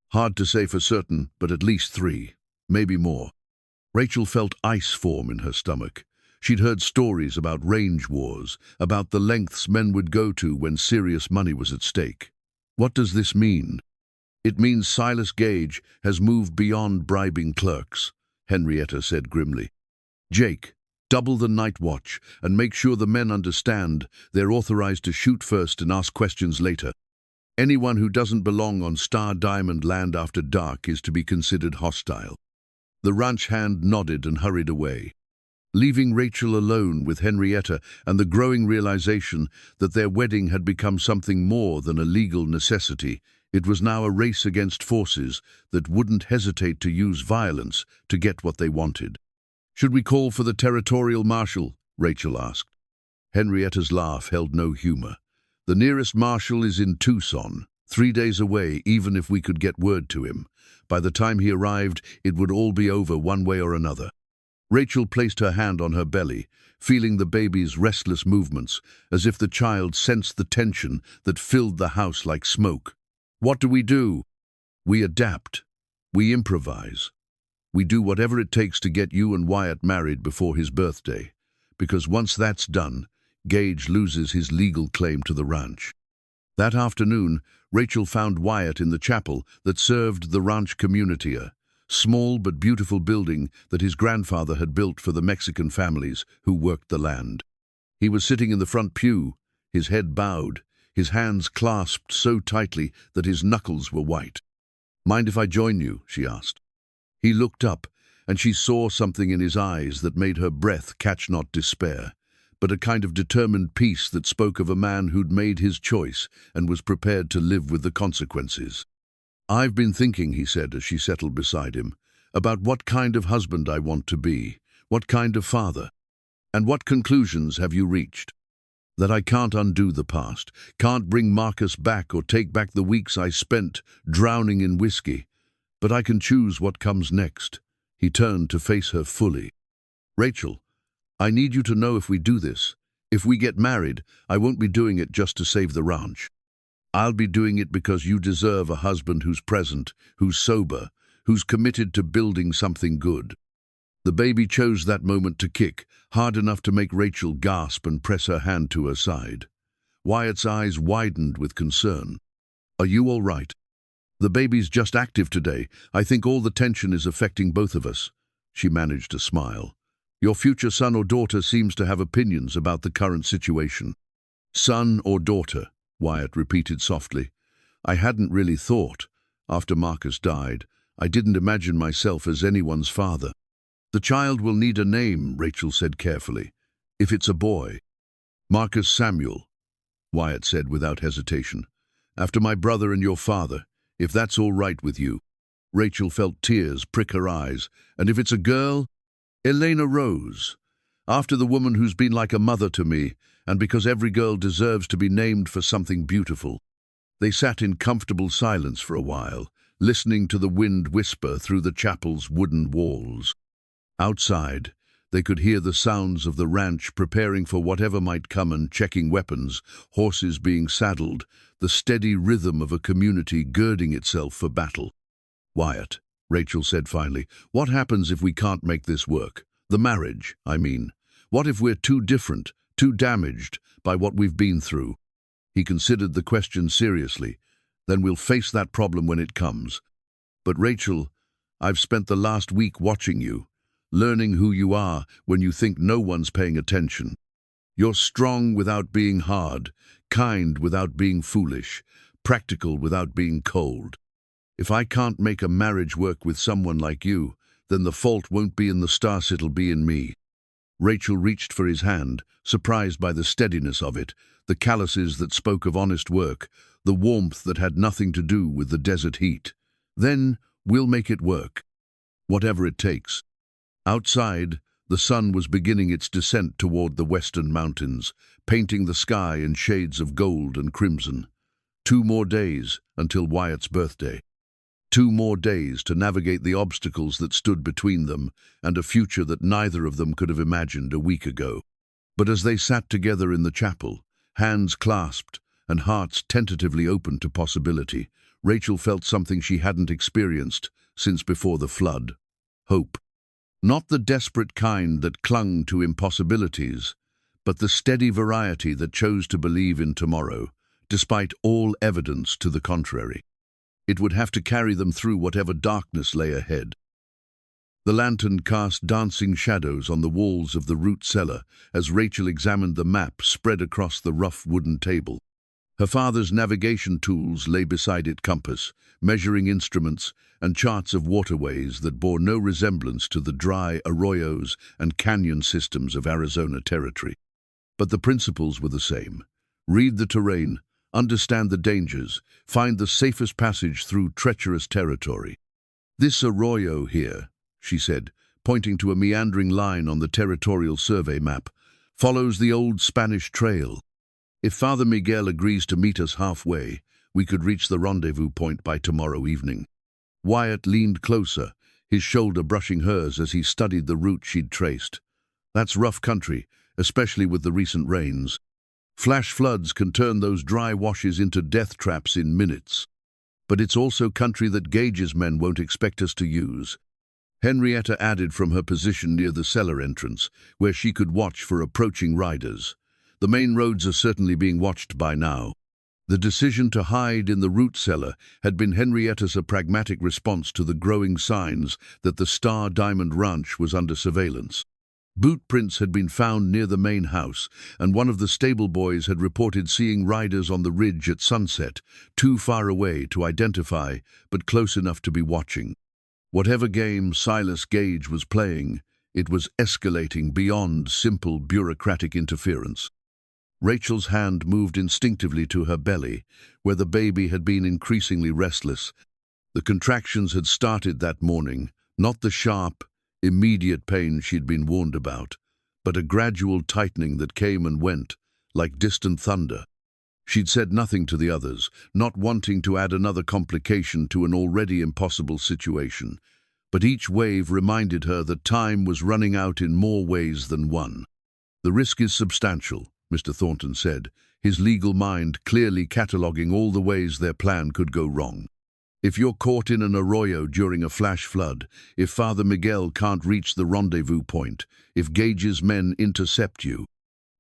"Hard to say for certain, but at least 3, maybe more." Rachel felt ice form in her stomach. She'd heard stories about range wars, about the lengths men would go to when serious money was at stake. "What does this mean?" "It means Silas Gage has moved beyond bribing clerks," Henrietta said grimly. "Jake, double the night watch and make sure the men understand they're authorized to shoot first and ask questions later. Anyone who doesn't belong on Star Diamond land after dark is to be considered hostile." The ranch hand nodded and hurried away, leaving Rachel alone with Henrietta and the growing realization that their wedding had become something more than a legal necessity. It was now a race against forces that wouldn't hesitate to use violence to get what they wanted. "Should we call for the territorial marshal?" Rachel asked. Henrietta's laugh held no humor. "The nearest marshal is in Tucson, 3 days away, even if we could get word to him. By the time he arrived, it would all be over one way or another." Rachel placed her hand on her belly, feeling the baby's restless movements, as if the child sensed the tension that filled the house like smoke. What do? We adapt. We improvise. We do whatever it takes to get you and Wyatt married before his birthday, because once that's done, Gage loses his legal claim to the ranch. That afternoon, Rachel found Wyatt in the chapel that served the ranch community, a small but beautiful building that his grandfather had built for the Mexican families who worked the land. He was sitting in the front pew, his head bowed, his hands clasped so tightly that his knuckles were white. "Mind if I join you?" she asked. He looked up, and she saw something in his eyes that made her breath catch not despair, but a kind of determined peace that spoke of a man who'd made his choice and was prepared to live with the consequences. "I've been thinking," he said as she settled beside him, "about what kind of husband I want to be, what kind of father. And what conclusions have you reached? That I can't undo the past, can't bring Marcus back or take back the weeks I spent drowning in whiskey, but I can choose what comes next." He turned to face her fully. "Rachel, I need you to know if we do this, if we get married, I won't be doing it just to save the ranch. I'll be doing it because you deserve a husband who's present, who's sober, who's committed to building something good." The baby chose that moment to kick, hard enough to make Rachel gasp and press her hand to her side. Wyatt's eyes widened with concern. "Are you all right?" "The baby's just active today. I think all the tension is affecting both of us." She managed to smile. "Your future son or daughter seems to have opinions about the current situation." "Son or daughter," Wyatt repeated softly. "I hadn't really thought. After Marcus died, I didn't imagine myself as anyone's father." "The child will need a name," Rachel said carefully. "If it's a boy." "Marcus Samuel," Wyatt said without hesitation. "After my brother and your father, if that's all right with you." Rachel felt tears prick her eyes. "And if it's a girl?" "Elena Rose. After the woman who's been like a mother to me, and because every girl deserves to be named for something beautiful." They sat in comfortable silence for a while, listening to the wind whisper through the chapel's wooden walls. Outside, they could hear the sounds of the ranch preparing for whatever might come and checking weapons, horses being saddled, the steady rhythm of a community girding itself for battle. "Wyatt," Rachel said finally, "what happens if we can't make this work? The marriage, I mean. What if we're too different, too damaged by what we've been through?" He considered the question seriously. "Then we'll face that problem when it comes. But Rachel, I've spent the last week watching you, learning who you are when you think no one's paying attention. You're strong without being hard, kind without being foolish, practical without being cold. If I can't make a marriage work with someone like you, then the fault won't be in the stars, it'll be in me." Rachel reached for his hand, surprised by the steadiness of it, the calluses that spoke of honest work, the warmth that had nothing to do with the desert heat. "Then we'll make it work. Whatever it takes." Outside, the sun was beginning its descent toward the western mountains, painting the sky in shades of gold and crimson. 2 more days until Wyatt's birthday. 2 more days to navigate the obstacles that stood between them and a future that neither of them could have imagined a week ago. But as they sat together in the chapel, hands clasped and hearts tentatively open to possibility, Rachel felt something she hadn't experienced since before the flood. Hope. Not the desperate kind that clung to impossibilities, but the steady variety that chose to believe in tomorrow, despite all evidence to the contrary. It would have to carry them through whatever darkness lay ahead. The lantern cast dancing shadows on the walls of the root cellar as Rachel examined the map spread across the rough wooden table. Her father's navigation tools lay beside its compass, measuring instruments and charts of waterways that bore no resemblance to the dry arroyos and canyon systems of Arizona territory. But the principles were the same. Read the terrain, understand the dangers, find the safest passage through treacherous territory. "This arroyo here," she said, pointing to a meandering line on the territorial survey map, "follows the old Spanish trail. If Father Miguel agrees to meet us halfway, we could reach the rendezvous point by tomorrow evening." Wyatt leaned closer, his shoulder brushing hers as he studied the route she'd traced. That's rough country, especially with the recent rains. Flash floods can turn those dry washes into death traps in minutes. But it's also country that Gage's men won't expect us to use. Henrietta added from her position near the cellar entrance, where she could watch for approaching riders. The main roads are certainly being watched by now. The decision to hide in the root cellar had been Henrietta's a pragmatic response to the growing signs that the Star Diamond Ranch was under surveillance. Boot prints had been found near the main house, and one of the stable boys had reported seeing riders on the ridge at sunset, too far away to identify, but close enough to be watching. Whatever game Silas Gage was playing, it was escalating beyond simple bureaucratic interference. Rachel's hand moved instinctively to her belly, where the baby had been increasingly restless. The contractions had started that morning, not the sharp, immediate pain she'd been warned about, but a gradual tightening that came and went, like distant thunder. She'd said nothing to the others, not wanting to add another complication to an already impossible situation, but each wave reminded her that time was running out in more ways than one. "The risk is substantial," Mr. Thornton said, his legal mind clearly cataloguing all the ways their plan could go wrong. "If you're caught in an arroyo during a flash flood, if Father Miguel can't reach the rendezvous point, if Gage's men intercept you,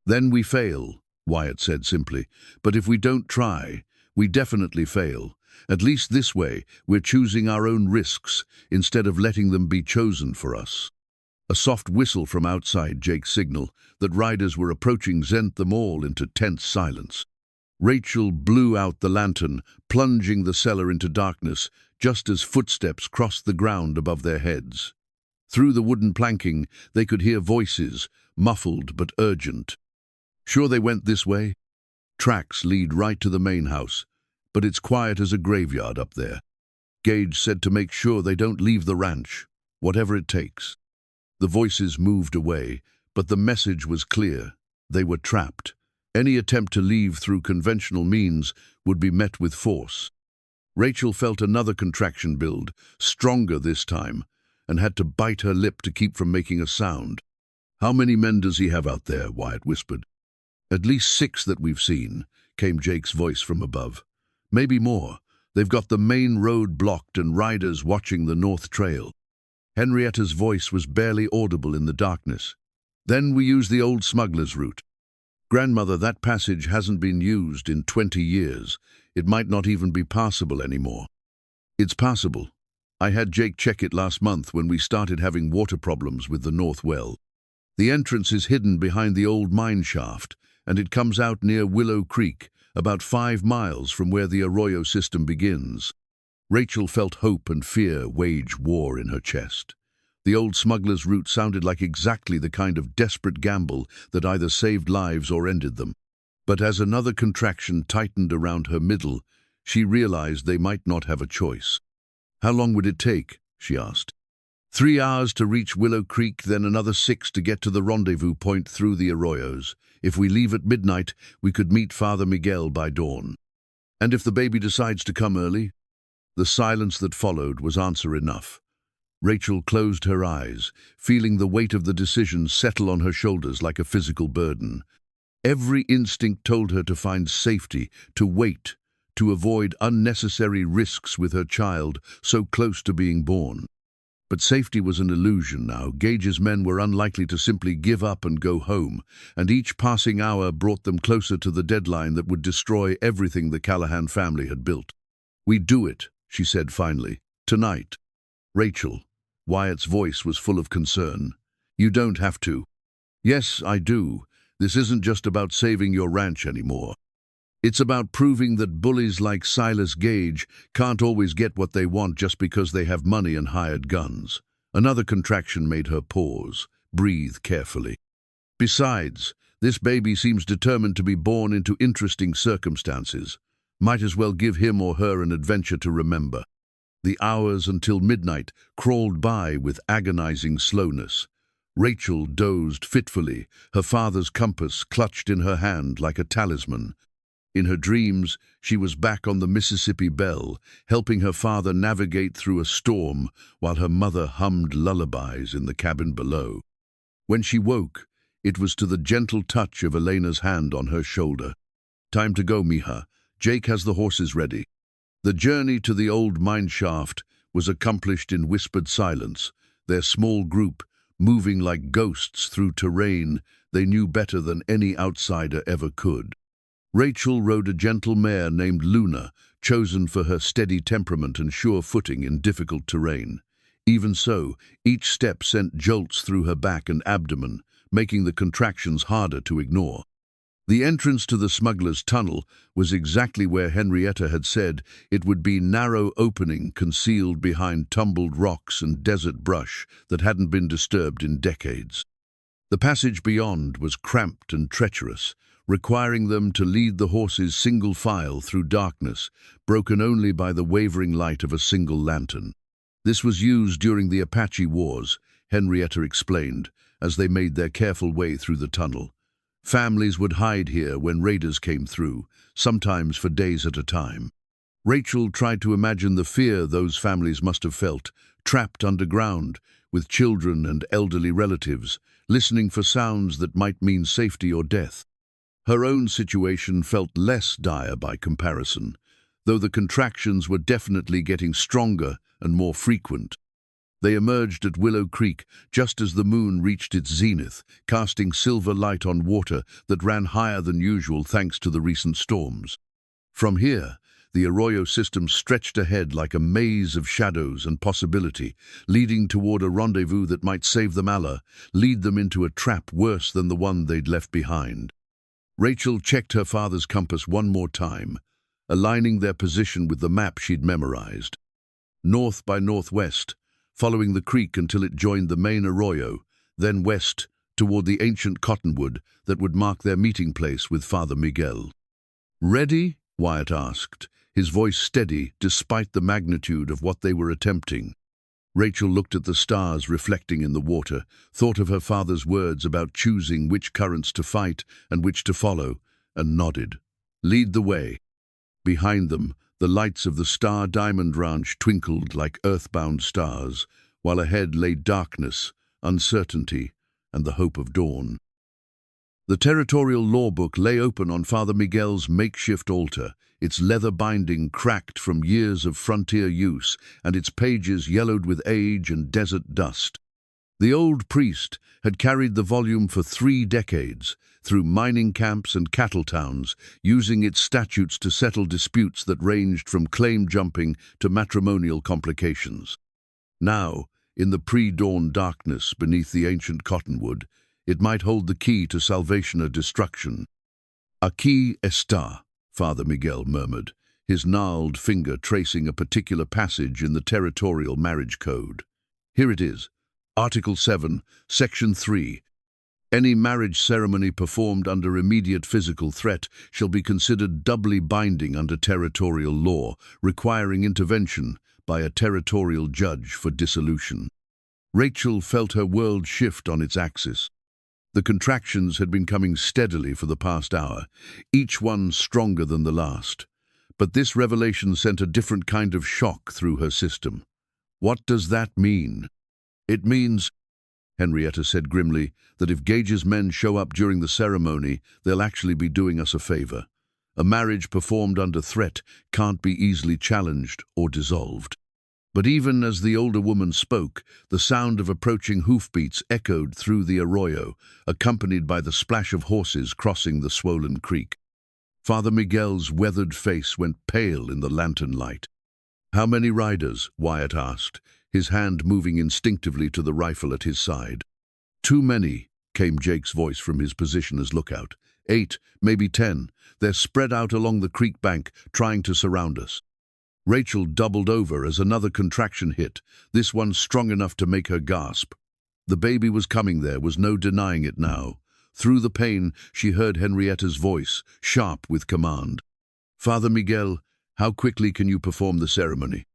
then we fail," Wyatt said simply. "But if we don't try, we definitely fail. At least this way, we're choosing our own risks, instead of letting them be chosen for us." A soft whistle from outside Jake's signal that riders were approaching sent them all into tense silence. Rachel blew out the lantern, plunging the cellar into darkness, just as footsteps crossed the ground above their heads. Through the wooden planking, they could hear voices, muffled but urgent. "Sure they went this way?" "Tracks lead right to the main house, but it's quiet as a graveyard up there. Gage said to make sure they don't leave the ranch, whatever it takes." The voices moved away, but the message was clear. They were trapped. Any attempt to leave through conventional means would be met with force. Rachel felt another contraction build, stronger this time, and had to bite her lip to keep from making a sound. "How many men does he have out there?" Wyatt whispered. "At least 6 that we've seen," came Jake's voice from above. "Maybe more. They've got the main road blocked and riders watching the North Trail." Henrietta's voice was barely audible in the darkness. "Then we use the old smuggler's route. Grandmother, that passage hasn't been used in 20 years. It might not even be passable anymore." "It's passable. I had Jake check it last month when we started having water problems with the North Well. The entrance is hidden behind the old mine shaft, and it comes out near Willow Creek, about 5 miles from where the arroyo system begins." Rachel felt hope and fear wage war in her chest. The old smuggler's route sounded like exactly the kind of desperate gamble that either saved lives or ended them. But as another contraction tightened around her middle, she realized they might not have a choice. "How long would it take?" she asked. 3 hours to reach Willow Creek, then another 6 to get to the rendezvous point through the arroyos. If we leave at midnight, we could meet Father Miguel by dawn." "And if the baby decides to come early?" The silence that followed was answer enough. Rachel closed her eyes, feeling the weight of the decision settle on her shoulders like a physical burden. Every instinct told her to find safety, to wait, to avoid unnecessary risks with her child so close to being born. But safety was an illusion now. Gage's men were unlikely to simply give up and go home, and each passing hour brought them closer to the deadline that would destroy everything the Callahan family had built. "We do it," she said finally. "Tonight." "Rachel," Wyatt's voice was full of concern. "You don't have to." "Yes, I do. This isn't just about saving your ranch anymore. It's about proving that bullies like Silas Gage can't always get what they want just because they have money and hired guns." Another contraction made her pause, breathe carefully. "Besides, this baby seems determined to be born into interesting circumstances. Might as well give him or her an adventure to remember." The hours until midnight crawled by with agonizing slowness. Rachel dozed fitfully, her father's compass clutched in her hand like a talisman. In her dreams, she was back on the Mississippi Belle, helping her father navigate through a storm while her mother hummed lullabies in the cabin below. When she woke, it was to the gentle touch of Elena's hand on her shoulder. "Time to go, mija. Jake has the horses ready." The journey to the old mine shaft was accomplished in whispered silence, their small group moving like ghosts through terrain they knew better than any outsider ever could. Rachel rode a gentle mare named Luna, chosen for her steady temperament and sure footing in difficult terrain. Even so, each step sent jolts through her back and abdomen, making the contractions harder to ignore. The entrance to the smuggler's tunnel was exactly where Henrietta had said it would be: narrow opening concealed behind tumbled rocks and desert brush that hadn't been disturbed in decades. The passage beyond was cramped and treacherous, requiring them to lead the horses single file through darkness, broken only by the wavering light of a single lantern. This was used during the Apache Wars, Henrietta explained, as they made their careful way through the tunnel. Families would hide here when raiders came through, sometimes for days at a time. Rachel tried to imagine the fear those families must have felt, trapped underground, with children and elderly relatives, listening for sounds that might mean safety or death. Her own situation felt less dire by comparison, though the contractions were definitely getting stronger and more frequent. They emerged at Willow Creek just as the moon reached its zenith, casting silver light on water that ran higher than usual thanks to the recent storms. From here, the Arroyo system stretched ahead like a maze of shadows and possibility, leading toward a rendezvous that might save them Allah, lead them into a trap worse than the one they'd left behind. Rachel checked her father's compass one more time, aligning their position with the map she'd memorized. North by northwest, following the creek until it joined the main arroyo, then west toward the ancient cottonwood that would mark their meeting place with Father Miguel. "Ready?" Wyatt asked, his voice steady despite the magnitude of what they were attempting. Rachel looked at the stars reflecting in the water, thought of her father's words about choosing which currents to fight and which to follow, and nodded. "Lead the way." Behind them, the lights of the Star Diamond Ranch twinkled like earthbound stars, while ahead lay darkness, uncertainty, and the hope of dawn. The territorial law book lay open on Father Miguel's makeshift altar, its leather binding cracked from years of frontier use and its pages yellowed with age and desert dust. The old priest had carried the volume for 3 decades, through mining camps and cattle towns, using its statutes to settle disputes that ranged from claim jumping to matrimonial complications. Now, in the pre-dawn darkness beneath the ancient cottonwood, it might hold the key to salvation or destruction. "Aquí está," Father Miguel murmured, his gnarled finger tracing a particular passage in the territorial marriage code. "Here it is. Article 7, Section 3. Any marriage ceremony performed under immediate physical threat shall be considered doubly binding under territorial law, requiring intervention by a territorial judge for dissolution." Rachel felt her world shift on its axis. The contractions had been coming steadily for the past hour, each one stronger than the last. But this revelation sent a different kind of shock through her system. "What does that mean?" "It means," Henrietta said grimly, "that if Gage's men show up during the ceremony, they'll actually be doing us a favor. A marriage performed under threat can't be easily challenged or dissolved." But even as the older woman spoke, the sound of approaching hoofbeats echoed through the arroyo, accompanied by the splash of horses crossing the swollen creek. Father Miguel's weathered face went pale in the lantern light. "How many riders?" Wyatt asked, his hand moving instinctively to the rifle at his side. "Too many," came Jake's voice from his position as lookout. 8, maybe 10. They're spread out along the creek bank, trying to surround us." Rachel doubled over as another contraction hit, this one strong enough to make her gasp. The baby was coming, there was no denying it now. Through the pain, she heard Henrietta's voice, sharp with command. "Father Miguel, how quickly can you perform the ceremony?"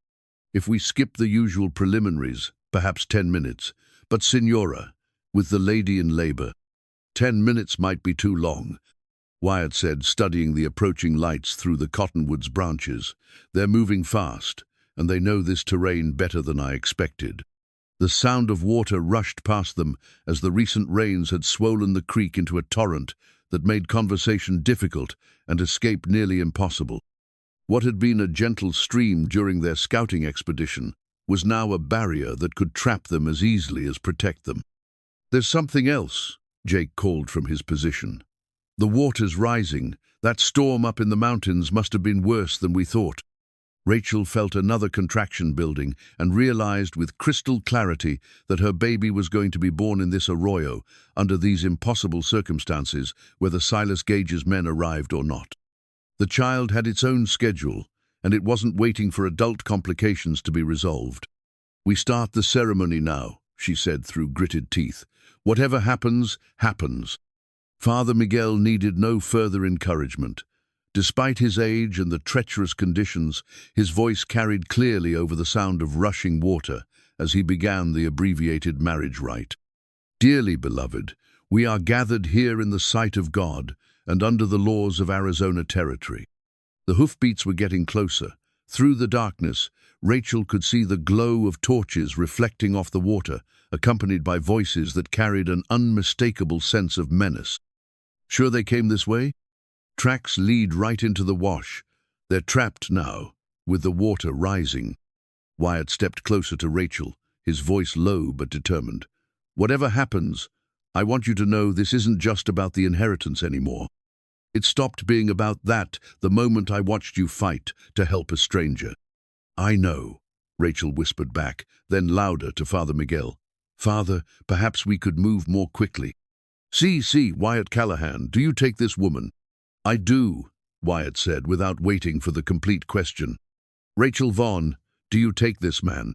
"If we skip the usual preliminaries, perhaps 10 minutes. But Signora, with the lady in labor, 10 minutes might be too long." Wyatt said, studying the approaching lights through the cottonwood's branches. They're moving fast, and they know this terrain better than I expected. The sound of water rushed past them as the recent rains had swollen the creek into a torrent that made conversation difficult and escape nearly impossible. What had been a gentle stream during their scouting expedition was now a barrier that could trap them as easily as protect them. "There's something else," Jake called from his position. "The water's rising. That storm up in the mountains must have been worse than we thought." Rachel felt another contraction building and realized with crystal clarity that her baby was going to be born in this arroyo under these impossible circumstances, whether Silas Gage's men arrived or not. The child had its own schedule, and it wasn't waiting for adult complications to be resolved. "We start the ceremony now," she said through gritted teeth. "Whatever happens, happens." Father Miguel needed no further encouragement. Despite his age and the treacherous conditions, his voice carried clearly over the sound of rushing water as he began the abbreviated marriage rite. "Dearly beloved, we are gathered here in the sight of God and under the laws of Arizona territory." The hoofbeats were getting closer. Through the darkness, Rachel could see the glow of torches reflecting off the water, accompanied by voices that carried an unmistakable sense of menace. "Sure they came this way? Tracks lead right into the wash. They're trapped now, with the water rising." Wyatt stepped closer to Rachel, his voice low but determined. "Whatever happens, I want you to know this isn't just about the inheritance anymore. It stopped being about that the moment I watched you fight to help a stranger." "I know," Rachel whispered back, then louder to Father Miguel. "Father, perhaps we could move more quickly." See, Wyatt Callahan, do you take this woman?" "I do," Wyatt said, without waiting for the complete question. "Rachel Vaughn, do you take this man?"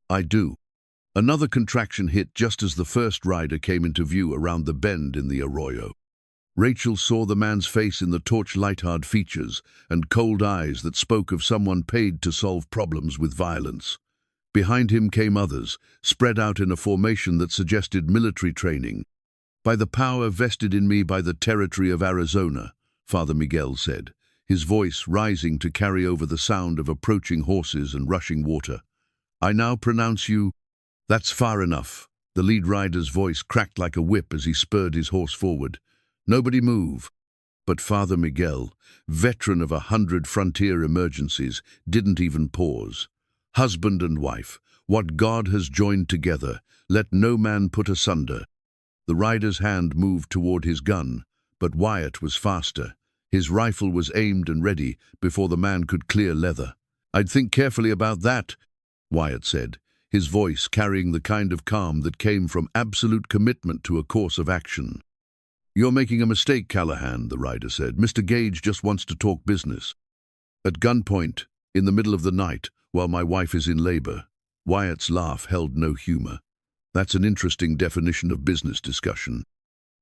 "I do." Another contraction hit just as the first rider came into view around the bend in the arroyo. Rachel saw the man's face in the torchlight-hard features and cold eyes that spoke of someone paid to solve problems with violence. Behind him came others, spread out in a formation that suggested military training. "By the power vested in me by the territory of Arizona," Father Miguel said, his voice rising to carry over the sound of approaching horses and rushing water. "I now pronounce you—" "That's far enough." The lead rider's voice cracked like a whip as he spurred his horse forward. "Nobody move." But Father Miguel, veteran of 100 frontier emergencies, didn't even pause. "Husband and wife, what God has joined together, let no man put asunder." The rider's hand moved toward his gun, but Wyatt was faster. His rifle was aimed and ready before the man could clear leather. "I'd think carefully about that," Wyatt said, his voice carrying the kind of calm that came from absolute commitment to a course of action. "You're making a mistake, Callahan," the rider said. "Mr. Gage just wants to talk business." "At gunpoint, in the middle of the night, while my wife is in labor." Wyatt's laugh held no humor. "That's an interesting definition of business discussion."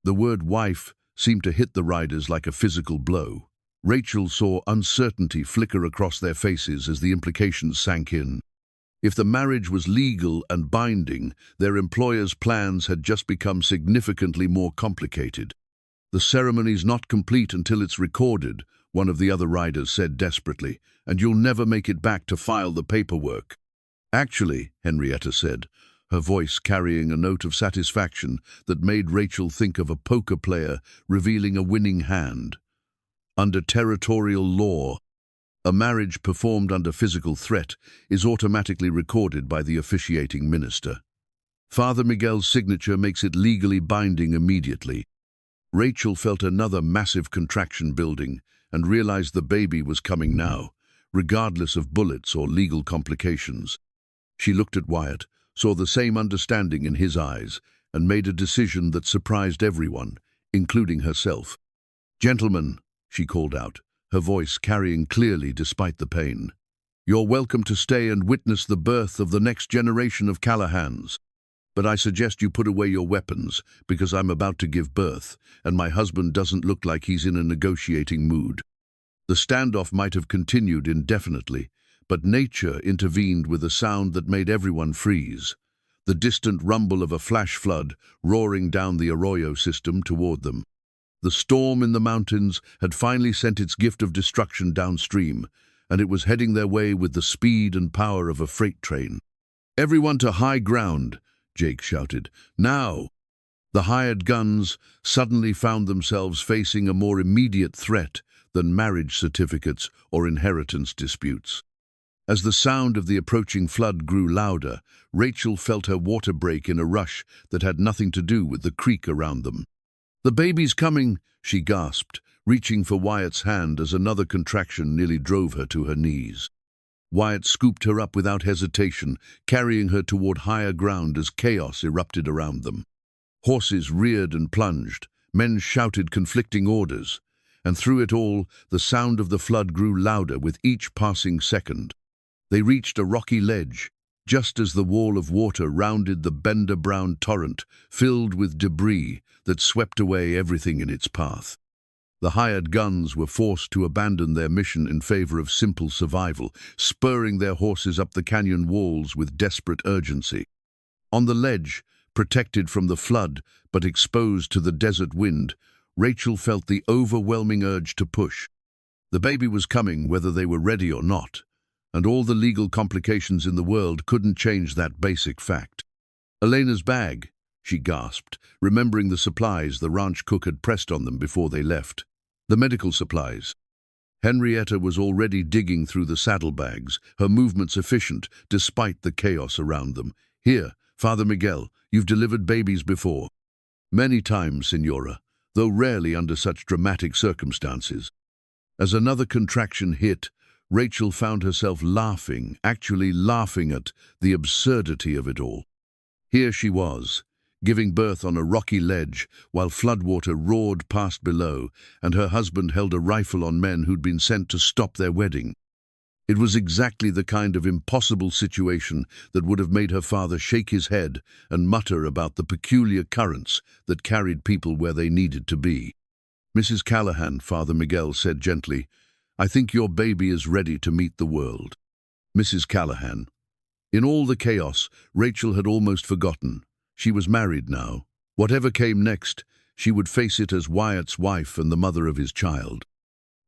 The word wife seemed to hit the riders like a physical blow. Rachel saw uncertainty flicker across their faces as the implications sank in. If the marriage was legal and binding, their employer's plans had just become significantly more complicated. "The ceremony's not complete until it's recorded," one of the other riders said desperately, "and you'll never make it back to file the paperwork." "Actually," Henrietta said, her voice carrying a note of satisfaction that made Rachel think of a poker player revealing a winning hand. "Under territorial law, a marriage performed under physical threat is automatically recorded by the officiating minister. Father Miguel's signature makes it legally binding immediately." Rachel felt another massive contraction building and realized the baby was coming now, regardless of bullets or legal complications. She looked at Wyatt, saw the same understanding in his eyes, and made a decision that surprised everyone, including herself. "Gentlemen," she called out, her voice carrying clearly despite the pain, "you're welcome to stay and witness the birth of the next generation of Callahans. But I suggest you put away your weapons, because I'm about to give birth, and my husband doesn't look like he's in a negotiating mood." The standoff might have continued indefinitely, but nature intervened with a sound that made everyone freeze. The distant rumble of a flash flood roaring down the arroyo system toward them. The storm in the mountains had finally sent its gift of destruction downstream, and it was heading their way with the speed and power of a freight train. "Everyone to high ground," Jake shouted. "Now!" The hired guns suddenly found themselves facing a more immediate threat than marriage certificates or inheritance disputes. As the sound of the approaching flood grew louder, Rachel felt her water break in a rush that had nothing to do with the creek around them. "The baby's coming," she gasped, reaching for Wyatt's hand as another contraction nearly drove her to her knees. Wyatt scooped her up without hesitation, carrying her toward higher ground as chaos erupted around them. Horses reared and plunged, men shouted conflicting orders, and through it all, the sound of the flood grew louder with each passing second. They reached a rocky ledge, just as the wall of water rounded the bender-brown torrent, filled with debris that swept away everything in its path. The hired guns were forced to abandon their mission in favor of simple survival, spurring their horses up the canyon walls with desperate urgency. On the ledge, protected from the flood but exposed to the desert wind, Rachel felt the overwhelming urge to push. The baby was coming whether they were ready or not, and all the legal complications in the world couldn't change that basic fact. "Elena's bag," she gasped, remembering the supplies the ranch cook had pressed on them before they left. The medical supplies. Henrietta was already digging through the saddlebags, her movements efficient despite the chaos around them. "Here, Father Miguel, you've delivered babies before." "Many times, Signora, though rarely under such dramatic circumstances." As another contraction hit, Rachel found herself laughing, actually laughing at the absurdity of it all. Here she was, giving birth on a rocky ledge while floodwater roared past below, and her husband held a rifle on men who'd been sent to stop their wedding. It was exactly the kind of impossible situation that would have made her father shake his head and mutter about the peculiar currents that carried people where they needed to be. "Mrs. Callahan," Father Miguel said gently, "I think your baby is ready to meet the world." Mrs. Callahan. In all the chaos, Rachel had almost forgotten. She was married now. Whatever came next, she would face it as Wyatt's wife and the mother of his child.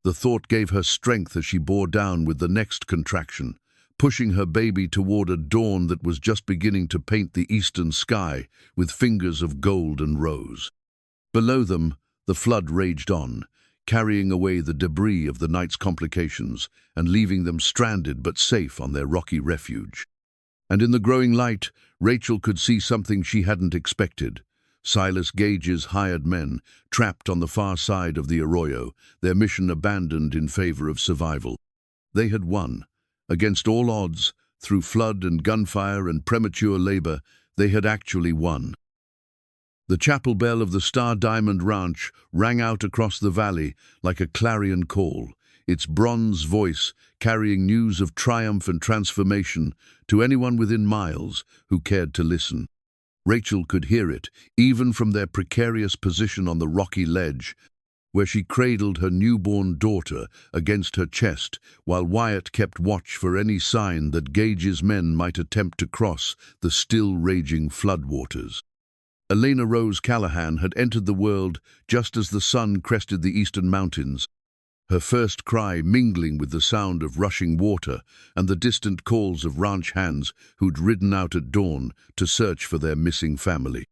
The thought gave her strength as she bore down with the next contraction, pushing her baby toward a dawn that was just beginning to paint the eastern sky with fingers of gold and rose. Below them, the flood raged on, carrying away the debris of the night's complications and leaving them stranded but safe on their rocky refuge. And in the growing light, Rachel could see something she hadn't expected. Silas Gage's hired men, trapped on the far side of the arroyo, their mission abandoned in favor of survival. They had won. Against all odds, through flood and gunfire and premature labor, they had actually won. The chapel bell of the Star Diamond Ranch rang out across the valley like a clarion call, its bronze voice carrying news of triumph and transformation to anyone within miles who cared to listen. Rachel could hear it, even from their precarious position on the rocky ledge, where she cradled her newborn daughter against her chest, while Wyatt kept watch for any sign that Gage's men might attempt to cross the still-raging floodwaters. Elena Rose Callahan had entered the world just as the sun crested the eastern mountains, her first cry mingling with the sound of rushing water and the distant calls of ranch hands who'd ridden out at dawn to search for their missing family.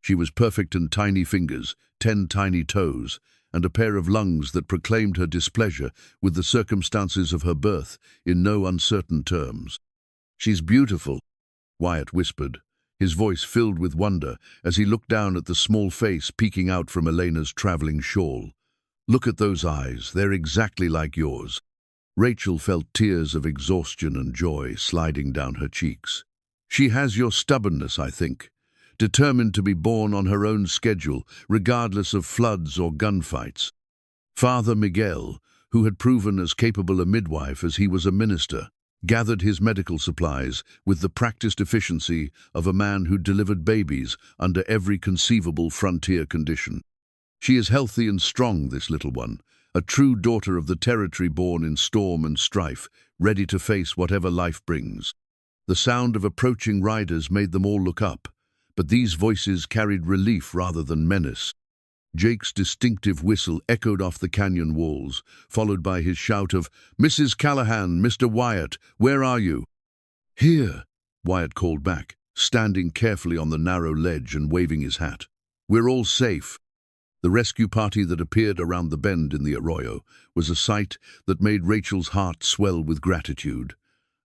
She was perfect in tiny fingers, 10 tiny toes, and a pair of lungs that proclaimed her displeasure with the circumstances of her birth in no uncertain terms. "She's beautiful," Wyatt whispered, his voice filled with wonder as he looked down at the small face peeking out from Elena's traveling shawl. "Look at those eyes, they're exactly like yours." Rachel felt tears of exhaustion and joy sliding down her cheeks. "She has your stubbornness, I think, determined to be born on her own schedule, regardless of floods or gunfights." Father Miguel, who had proven as capable a midwife as he was a minister, gathered his medical supplies with the practiced efficiency of a man who delivered babies under every conceivable frontier condition. "She is healthy and strong, this little one, a true daughter of the territory born in storm and strife, ready to face whatever life brings." The sound of approaching riders made them all look up, but these voices carried relief rather than menace. Jake's distinctive whistle echoed off the canyon walls, followed by his shout of, "Mrs. Callahan, Mr. Wyatt, where are you?" "Here," Wyatt called back, standing carefully on the narrow ledge and waving his hat. "We're all safe." The rescue party that appeared around the bend in the arroyo was a sight that made Rachel's heart swell with gratitude.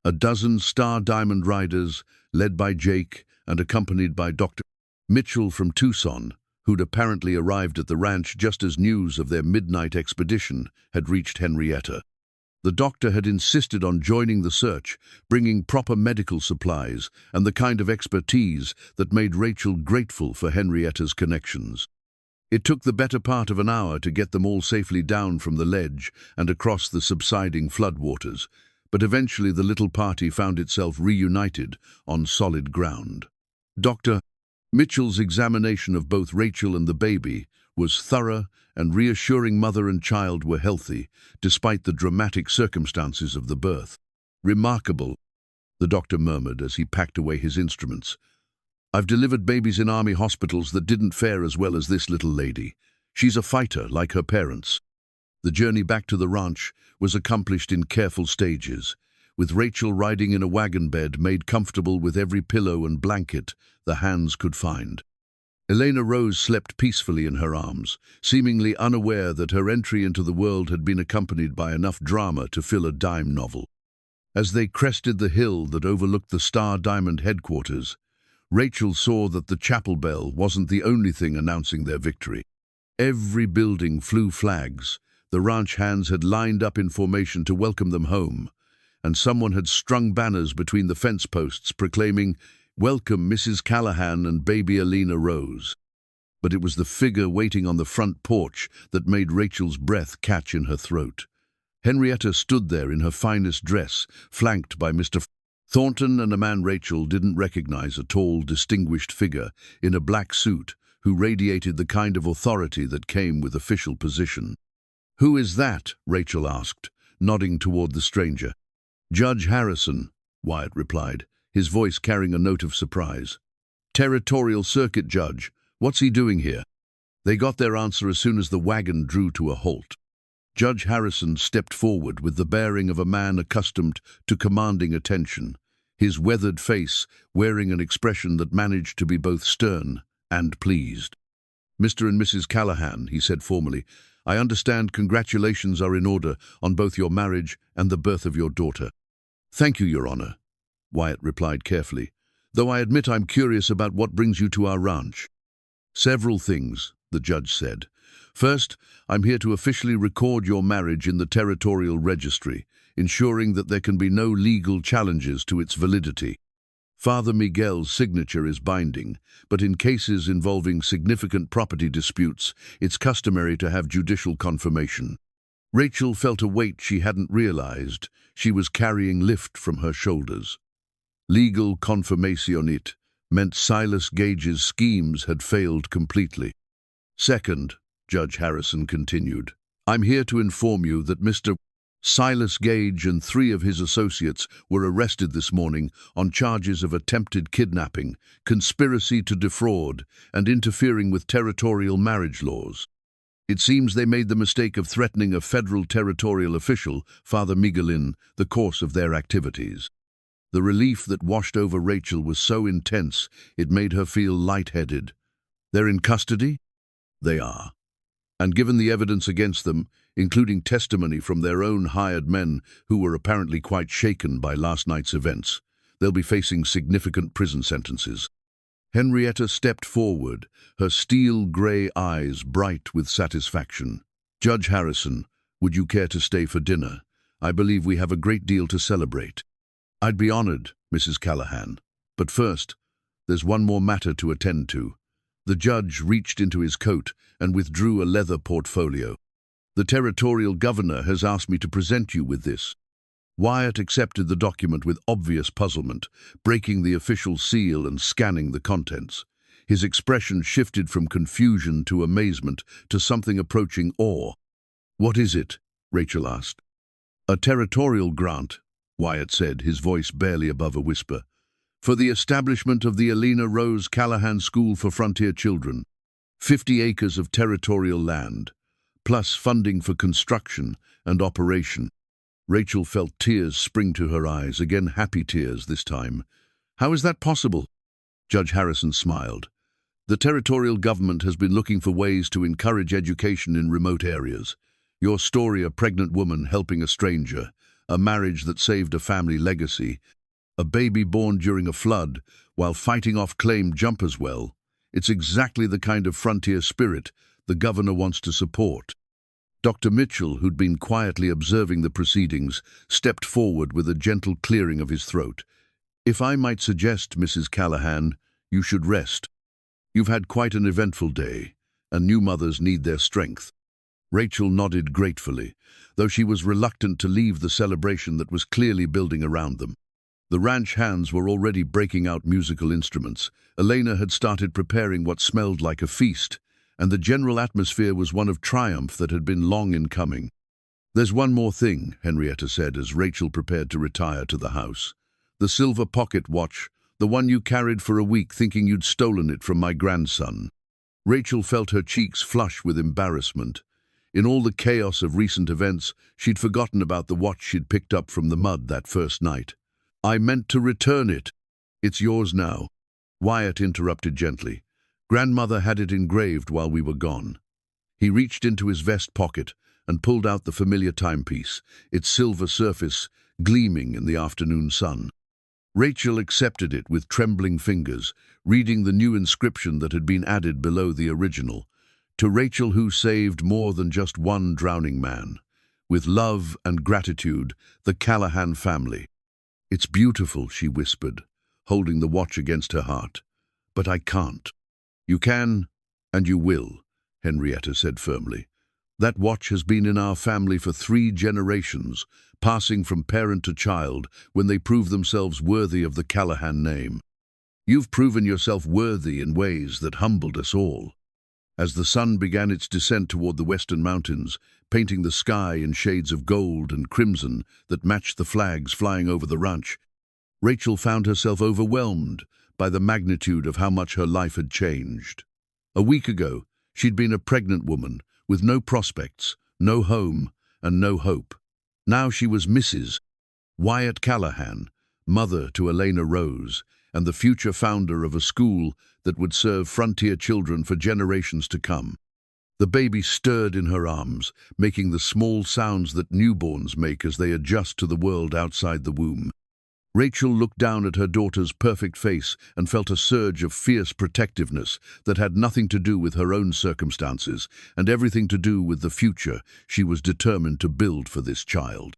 A dozen Star Diamond riders, led by Jake and accompanied by Dr. Mitchell from Tucson, who'd apparently arrived at the ranch just as news of their midnight expedition had reached Henrietta. The doctor had insisted on joining the search, bringing proper medical supplies and the kind of expertise that made Rachel grateful for Henrietta's connections. It took the better part of an hour to get them all safely down from the ledge and across the subsiding floodwaters, but eventually the little party found itself reunited on solid ground. Dr. Mitchell's examination of both Rachel and the baby was thorough, and reassuring mother and child were healthy, despite the dramatic circumstances of the birth. "Remarkable," the doctor murmured as he packed away his instruments. "I've delivered babies in army hospitals that didn't fare as well as this little lady. She's a fighter, like her parents." The journey back to the ranch was accomplished in careful stages, with Rachel riding in a wagon bed made comfortable with every pillow and blanket the hands could find. Elena Rose slept peacefully in her arms, seemingly unaware that her entry into the world had been accompanied by enough drama to fill a dime novel. As they crested the hill that overlooked the Star Diamond headquarters, Rachel saw that the chapel bell wasn't the only thing announcing their victory. Every building flew flags. The ranch hands had lined up in formation to welcome them home, and someone had strung banners between the fence posts proclaiming, "Welcome Mrs. Callahan and baby Elena Rose." But it was the figure waiting on the front porch that made Rachel's breath catch in her throat. Henrietta stood there in her finest dress, flanked by Mr. Thornton and a man Rachel didn't recognize, a tall, distinguished figure in a black suit who radiated the kind of authority that came with official position. "Who is that?" Rachel asked, nodding toward the stranger. "Judge Harrison," Wyatt replied, his voice carrying a note of surprise. "Territorial circuit judge. What's he doing here?" They got their answer as soon as the wagon drew to a halt. Judge Harrison stepped forward with the bearing of a man accustomed to commanding attention, his weathered face wearing an expression that managed to be both stern and pleased. "Mr. and Mrs. Callahan," he said formally, "I understand congratulations are in order on both your marriage and the birth of your daughter." "Thank you, Your Honor," Wyatt replied carefully, "though I admit I'm curious about what brings you to our ranch." "Several things," the judge said. "First, I'm here to officially record your marriage in the territorial registry, ensuring that there can be no legal challenges to its validity. Father Miguel's signature is binding, but in cases involving significant property disputes, it's customary to have judicial confirmation." Rachel felt a weight she hadn't realized she was carrying lift from her shoulders. Legal confirmationit meant Silas Gage's schemes had failed completely. "Second," Judge Harrison continued, "I'm here to inform you that Mr. Silas Gage and 3 of his associates were arrested this morning on charges of attempted kidnapping, conspiracy to defraud, and interfering with territorial marriage laws. It seems they made the mistake of threatening a federal territorial official, Father Miguelin, the course of their activities." The relief that washed over Rachel was so intense it made her feel lightheaded. "They're in custody?" "They are. And given the evidence against them, including testimony from their own hired men who were apparently quite shaken by last night's events, they'll be facing significant prison sentences." Henrietta stepped forward, her steel-gray eyes bright with satisfaction. "Judge Harrison, would you care to stay for dinner? I believe we have a great deal to celebrate." "I'd be honored, Mrs. Callahan. But first, there's one more matter to attend to." The judge reached into his coat and withdrew a leather portfolio. "The territorial governor has asked me to present you with this." Wyatt accepted the document with obvious puzzlement, breaking the official seal and scanning the contents. His expression shifted from confusion to amazement to something approaching awe. "What is it?" Rachel asked. "A territorial grant," Wyatt said, his voice barely above a whisper, "for the establishment of the Elena Rose Callahan School for Frontier Children." 50 acres of territorial land, plus funding for construction and operation. Rachel felt tears spring to her eyes, again happy tears this time. How is that possible? Judge Harrison smiled. The territorial government has been looking for ways to encourage education in remote areas. Your story, a pregnant woman helping a stranger, a marriage that saved a family legacy, a baby born during a flood while fighting off claimed jumpers, well, it's exactly the kind of frontier spirit the governor wants to support. Dr. Mitchell, who'd been quietly observing the proceedings, stepped forward with a gentle clearing of his throat. If I might suggest, Mrs. Callahan, you should rest. You've had quite an eventful day, and new mothers need their strength. Rachel nodded gratefully, though she was reluctant to leave the celebration that was clearly building around them. The ranch hands were already breaking out musical instruments. Elena had started preparing what smelled like a feast, and the general atmosphere was one of triumph that had been long in coming. There's one more thing, Henrietta said as Rachel prepared to retire to the house. The silver pocket watch, the one you carried for a week thinking you'd stolen it from my grandson. Rachel felt her cheeks flush with embarrassment. In all the chaos of recent events, she'd forgotten about the watch she'd picked up from the mud that first night. I meant to return it. It's yours now. Wyatt interrupted gently. Grandmother had it engraved while we were gone. He reached into his vest pocket and pulled out the familiar timepiece, its silver surface gleaming in the afternoon sun. Rachel accepted it with trembling fingers, reading the new inscription that had been added below the original. To Rachel, who saved more than just one drowning man. With love and gratitude, the Callahan family. It's beautiful, she whispered, holding the watch against her heart. But I can't. You can, and you will, Henrietta said firmly. That watch has been in our family for 3 generations, passing from parent to child when they prove themselves worthy of the Callahan name. You've proven yourself worthy in ways that humbled us all. As the sun began its descent toward the western mountains, painting the sky in shades of gold and crimson that matched the flags flying over the ranch, Rachel found herself overwhelmed by the magnitude of how much her life had changed. A week ago, she'd been a pregnant woman with no prospects, no home, and no hope. Now she was Mrs. Wyatt Callahan, mother to Elena Rose, and the future founder of a school that would serve frontier children for generations to come. The baby stirred in her arms, making the small sounds that newborns make as they adjust to the world outside the womb. Rachel looked down at her daughter's perfect face and felt a surge of fierce protectiveness that had nothing to do with her own circumstances and everything to do with the future she was determined to build for this child.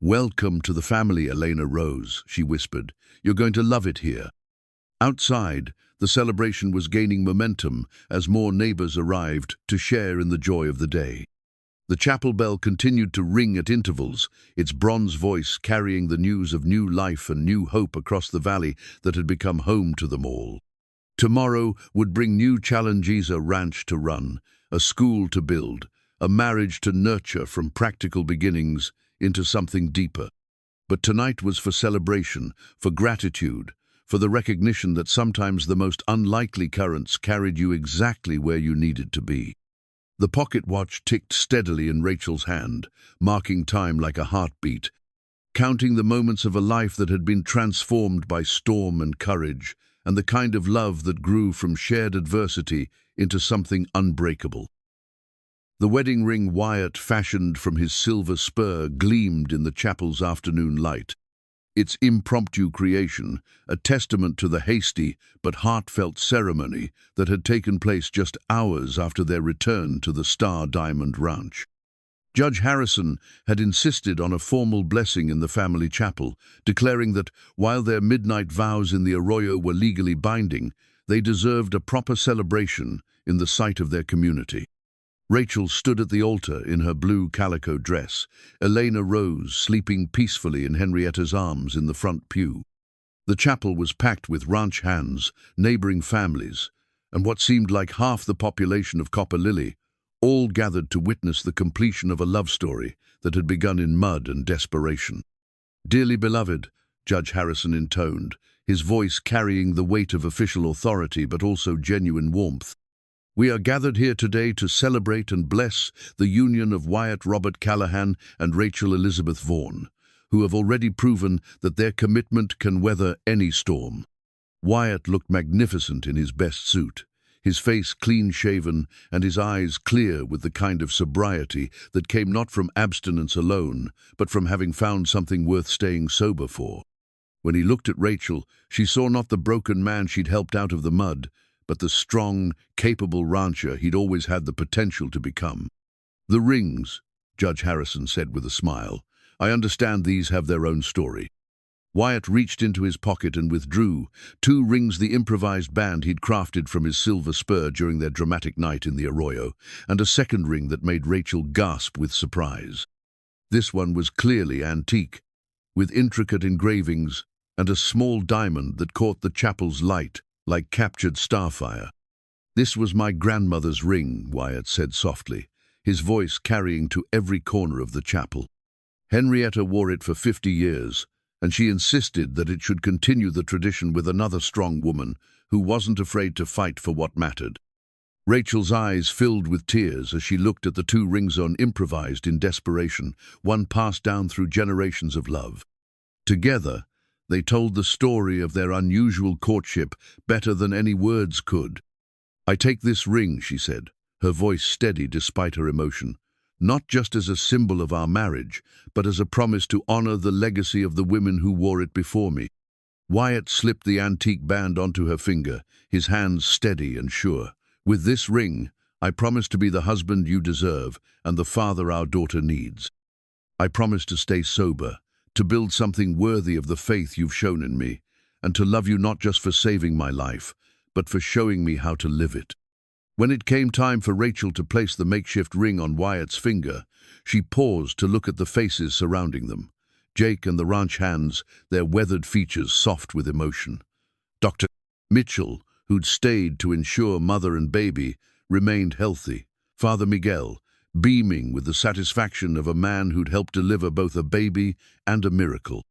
"Welcome to the family, Elena Rose," she whispered. "You're going to love it here." Outside, the celebration was gaining momentum as more neighbors arrived to share in the joy of the day. The chapel bell continued to ring at intervals, its bronze voice carrying the news of new life and new hope across the valley that had become home to them all. Tomorrow would bring new challenges: a ranch to run, a school to build, a marriage to nurture from practical beginnings into something deeper. But tonight was for celebration, for gratitude, for the recognition that sometimes the most unlikely currents carried you exactly where you needed to be. The pocket watch ticked steadily in Rachel's hand, marking time like a heartbeat, counting the moments of a life that had been transformed by storm and courage, and the kind of love that grew from shared adversity into something unbreakable. The wedding ring Wyatt fashioned from his silver spur gleamed in the chapel's afternoon light. Its impromptu creation, a testament to the hasty but heartfelt ceremony that had taken place just hours after their return to the Star Diamond Ranch. Judge Harrison had insisted on a formal blessing in the family chapel, declaring that while their midnight vows in the arroyo were legally binding, they deserved a proper celebration in the sight of their community. Rachel stood at the altar in her blue calico dress, Elena Rose sleeping peacefully in Henrietta's arms in the front pew. The chapel was packed with ranch hands, neighboring families, and what seemed like half the population of Copper Lily, all gathered to witness the completion of a love story that had begun in mud and desperation. "Dearly beloved," Judge Harrison intoned, his voice carrying the weight of official authority but also genuine warmth, We are gathered here today to celebrate and bless the union of Wyatt Robert Callahan and Rachel Elizabeth Vaughn, who have already proven that their commitment can weather any storm. Wyatt looked magnificent in his best suit, his face clean-shaven and his eyes clear with the kind of sobriety that came not from abstinence alone, but from having found something worth staying sober for. When he looked at Rachel, she saw not the broken man she'd helped out of the mud, but the strong, capable rancher he'd always had the potential to become. "The rings," Judge Harrison said with a smile. "I understand these have their own story." Wyatt reached into his pocket and withdrew 2 rings, the improvised band he'd crafted from his silver spur during their dramatic night in the arroyo, and a second ring that made Rachel gasp with surprise. This one was clearly antique, with intricate engravings and a small diamond that caught the chapel's light like captured starfire. "This was my grandmother's ring," Wyatt said softly, his voice carrying to every corner of the chapel. "Henrietta wore it for 50 years, and she insisted that it should continue the tradition with another strong woman who wasn't afraid to fight for what mattered." Rachel's eyes filled with tears as she looked at the 2 rings improvised in desperation, one passed down through generations of love. Together, they told the story of their unusual courtship better than any words could. "I take this ring," she said, her voice steady despite her emotion, "not just as a symbol of our marriage, but as a promise to honor the legacy of the women who wore it before me." Wyatt slipped the antique band onto her finger, his hands steady and sure. "With this ring, I promise to be the husband you deserve and the father our daughter needs. I promise to stay sober, to build something worthy of the faith you've shown in me, and to love you not just for saving my life, but for showing me how to live it." When it came time for Rachel to place the makeshift ring on Wyatt's finger, she paused to look at the faces surrounding them. Jake and the ranch hands, their weathered features soft with emotion. Dr. Mitchell, who'd stayed to ensure mother and baby remained healthy. Father Miguel, beaming with the satisfaction of a man who'd helped deliver both a baby and a miracle.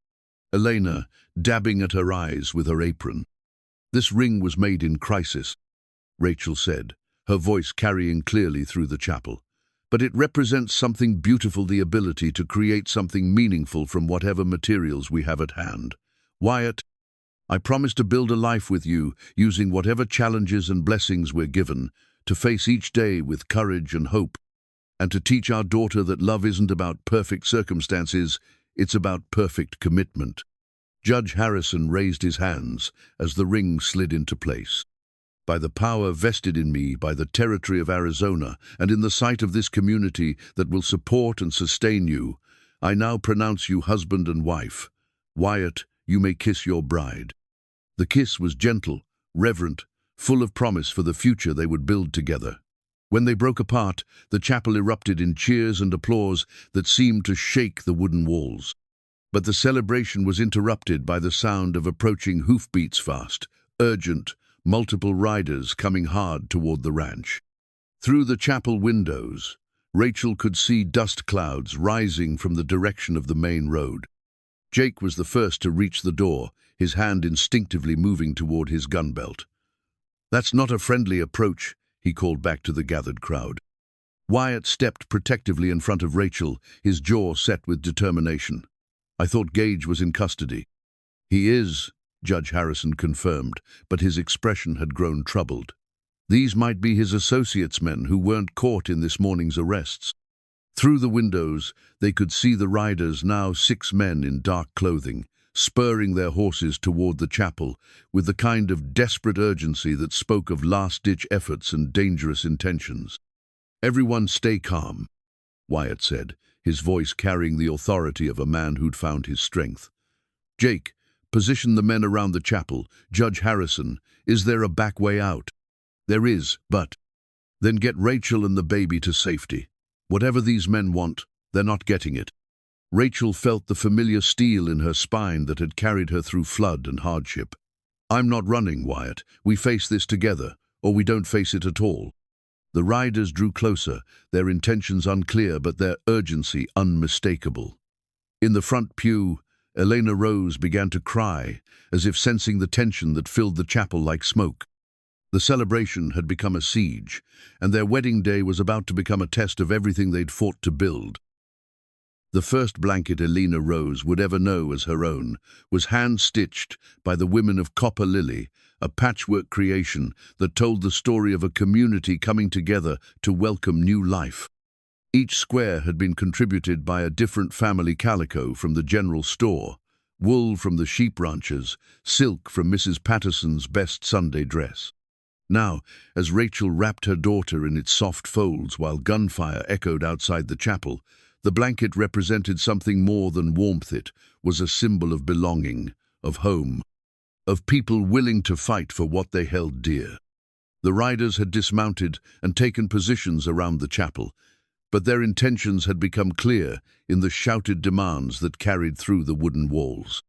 Elena, dabbing at her eyes with her apron. "This ring was made in crisis," Rachel said, her voice carrying clearly through the chapel. "But it represents something beautiful, the ability to create something meaningful from whatever materials we have at hand. Wyatt, I promise to build a life with you, using whatever challenges and blessings we're given, to face each day with courage and hope, and to teach our daughter that love isn't about perfect circumstances, it's about perfect commitment." Judge Harrison raised his hands as the ring slid into place. "By the power vested in me by the territory of Arizona, and in the sight of this community that will support and sustain you, I now pronounce you husband and wife. Wyatt, you may kiss your bride." The kiss was gentle, reverent, full of promise for the future they would build together. When they broke apart, the chapel erupted in cheers and applause that seemed to shake the wooden walls. But the celebration was interrupted by the sound of approaching hoofbeats, fast, urgent, multiple riders coming hard toward the ranch. Through the chapel windows, Rachel could see dust clouds rising from the direction of the main road. Jake was the first to reach the door, his hand instinctively moving toward his gun belt. "That's not a friendly approach," he called back to the gathered crowd. Wyatt stepped protectively in front of Rachel, his jaw set with determination. "I thought Gage was in custody." "He is," Judge Harrison confirmed, but his expression had grown troubled. "These might be his associates' men who weren't caught in this morning's arrests." Through the windows, they could see the riders, now 6 men in dark clothing, spurring their horses toward the chapel with the kind of desperate urgency that spoke of last-ditch efforts and dangerous intentions. "Everyone stay calm," Wyatt said, his voice carrying the authority of a man who'd found his strength. "Jake, position the men around the chapel. Judge Harrison, is there a back way out?" "There is, but—" "Then get Rachel and the baby to safety. Whatever these men want, they're not getting it." Rachel felt the familiar steel in her spine that had carried her through flood and hardship. "I'm not running, Wyatt. We face this together, or we don't face it at all." The riders drew closer, their intentions unclear but their urgency unmistakable. In the front pew, Elena Rose began to cry, as if sensing the tension that filled the chapel like smoke. The celebration had become a siege, and their wedding day was about to become a test of everything they'd fought to build. The first blanket Elena Rose would ever know as her own was hand-stitched by the women of Copper Lily, a patchwork creation that told the story of a community coming together to welcome new life. Each square had been contributed by a different family calico from the general store, wool from the sheep ranchers, silk from Mrs. Patterson's best Sunday dress. Now, as Rachel wrapped her daughter in its soft folds while gunfire echoed outside the chapel, the blanket represented something more than warmth. It was a symbol of belonging, of home, of people willing to fight for what they held dear. The riders had dismounted and taken positions around the chapel, but their intentions had become clear in the shouted demands that carried through the wooden walls.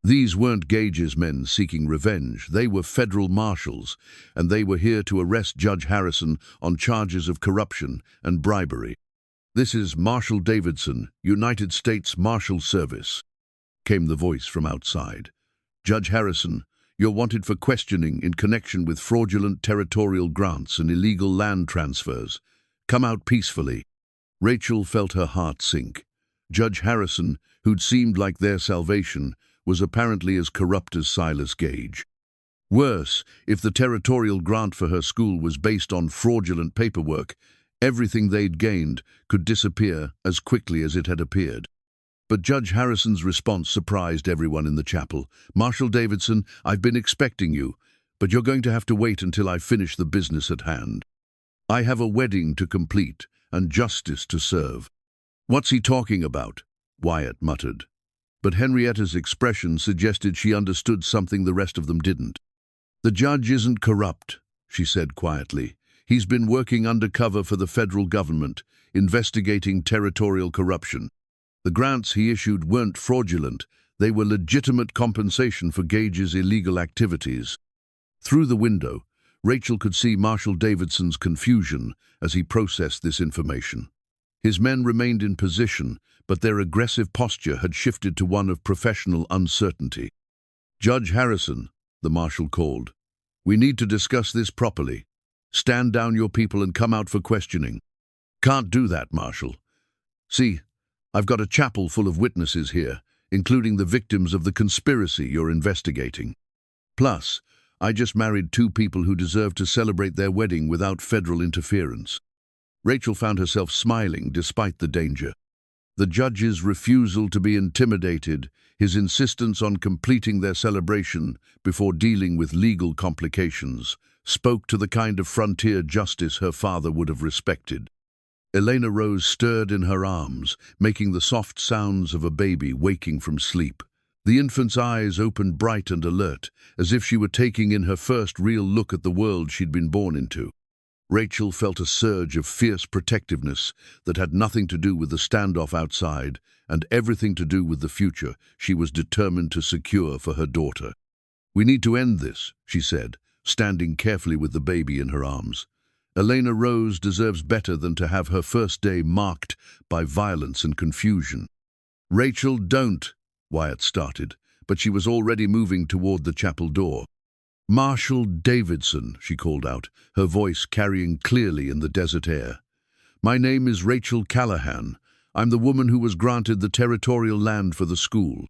These weren't Gage's men seeking revenge, they were federal marshals, and they were here to arrest Judge Harrison on charges of corruption and bribery. "This is Marshal Davidson, United States Marshal Service," came the voice from outside. "Judge Harrison, you're wanted for questioning in connection with fraudulent territorial grants and illegal land transfers. Come out peacefully." Rachel felt her heart sink. Judge Harrison, who'd seemed like their salvation, was apparently as corrupt as Silas Gage. Worse, if the territorial grant for her school was based on fraudulent paperwork, everything they'd gained could disappear as quickly as it had appeared. But Judge Harrison's response surprised everyone in the chapel. "Marshal Davidson, I've been expecting you, but you're going to have to wait until I finish the business at hand. I have a wedding to complete and justice to serve." "What's he talking about?" Wyatt muttered. But Henrietta's expression suggested she understood something the rest of them didn't. "The judge isn't corrupt," she said quietly. "He's been working undercover for the federal government, investigating territorial corruption. The grants he issued weren't fraudulent, they were legitimate compensation for Gage's illegal activities." Through the window, Rachel could see Marshal Davidson's confusion as he processed this information. His men remained in position, but their aggressive posture had shifted to one of professional uncertainty. "Judge Harrison," the marshal called, "we need to discuss this properly. Stand down your people and come out for questioning." "Can't do that, Marshal. See, I've got a chapel full of witnesses here, including the victims of the conspiracy you're investigating. Plus, I just married two people who deserve to celebrate their wedding without federal interference." Rachel found herself smiling despite the danger. The judge's refusal to be intimidated, his insistence on completing their celebration before dealing with legal complications, spoke to the kind of frontier justice her father would have respected. Elena Rose stirred in her arms, making the soft sounds of a baby waking from sleep. The infant's eyes opened bright and alert, as if she were taking in her first real look at the world she'd been born into. Rachel felt a surge of fierce protectiveness that had nothing to do with the standoff outside and everything to do with the future she was determined to secure for her daughter. "We need to end this," she said, standing carefully with the baby in her arms. "Elena Rose deserves better than to have her first day marked by violence and confusion." "Rachel, don't," Wyatt started, but she was already moving toward the chapel door. "Marshal Davidson," she called out, her voice carrying clearly in the desert air. "My name is Rachel Callahan. I'm the woman who was granted the territorial land for the school.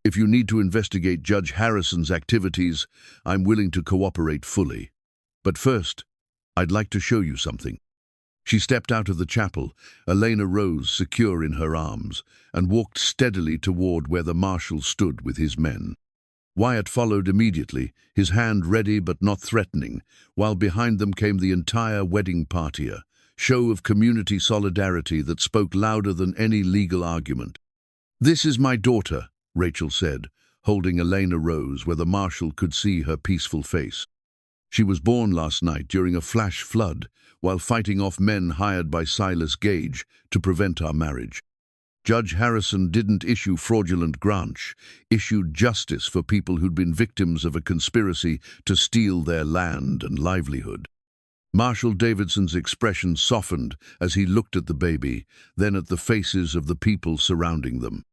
If you need to investigate Judge Harrison's activities, I'm willing to cooperate fully. But first, I'd like to show you something." She stepped out of the chapel, Elena Rose secure in her arms, and walked steadily toward where the marshal stood with his men. Wyatt followed immediately, his hand ready but not threatening, while behind them came the entire wedding party, a show of community solidarity that spoke louder than any legal argument. "This is my daughter," Rachel said, holding Elena Rose where the marshal could see her peaceful face. "She was born last night during a flash flood, while fighting off men hired by Silas Gage to prevent our marriage. Judge Harrison didn't issue fraudulent grants, issued justice for people who'd been victims of a conspiracy to steal their land and livelihood." Marshal Davidson's expression softened as he looked at the baby, then at the faces of the people surrounding them.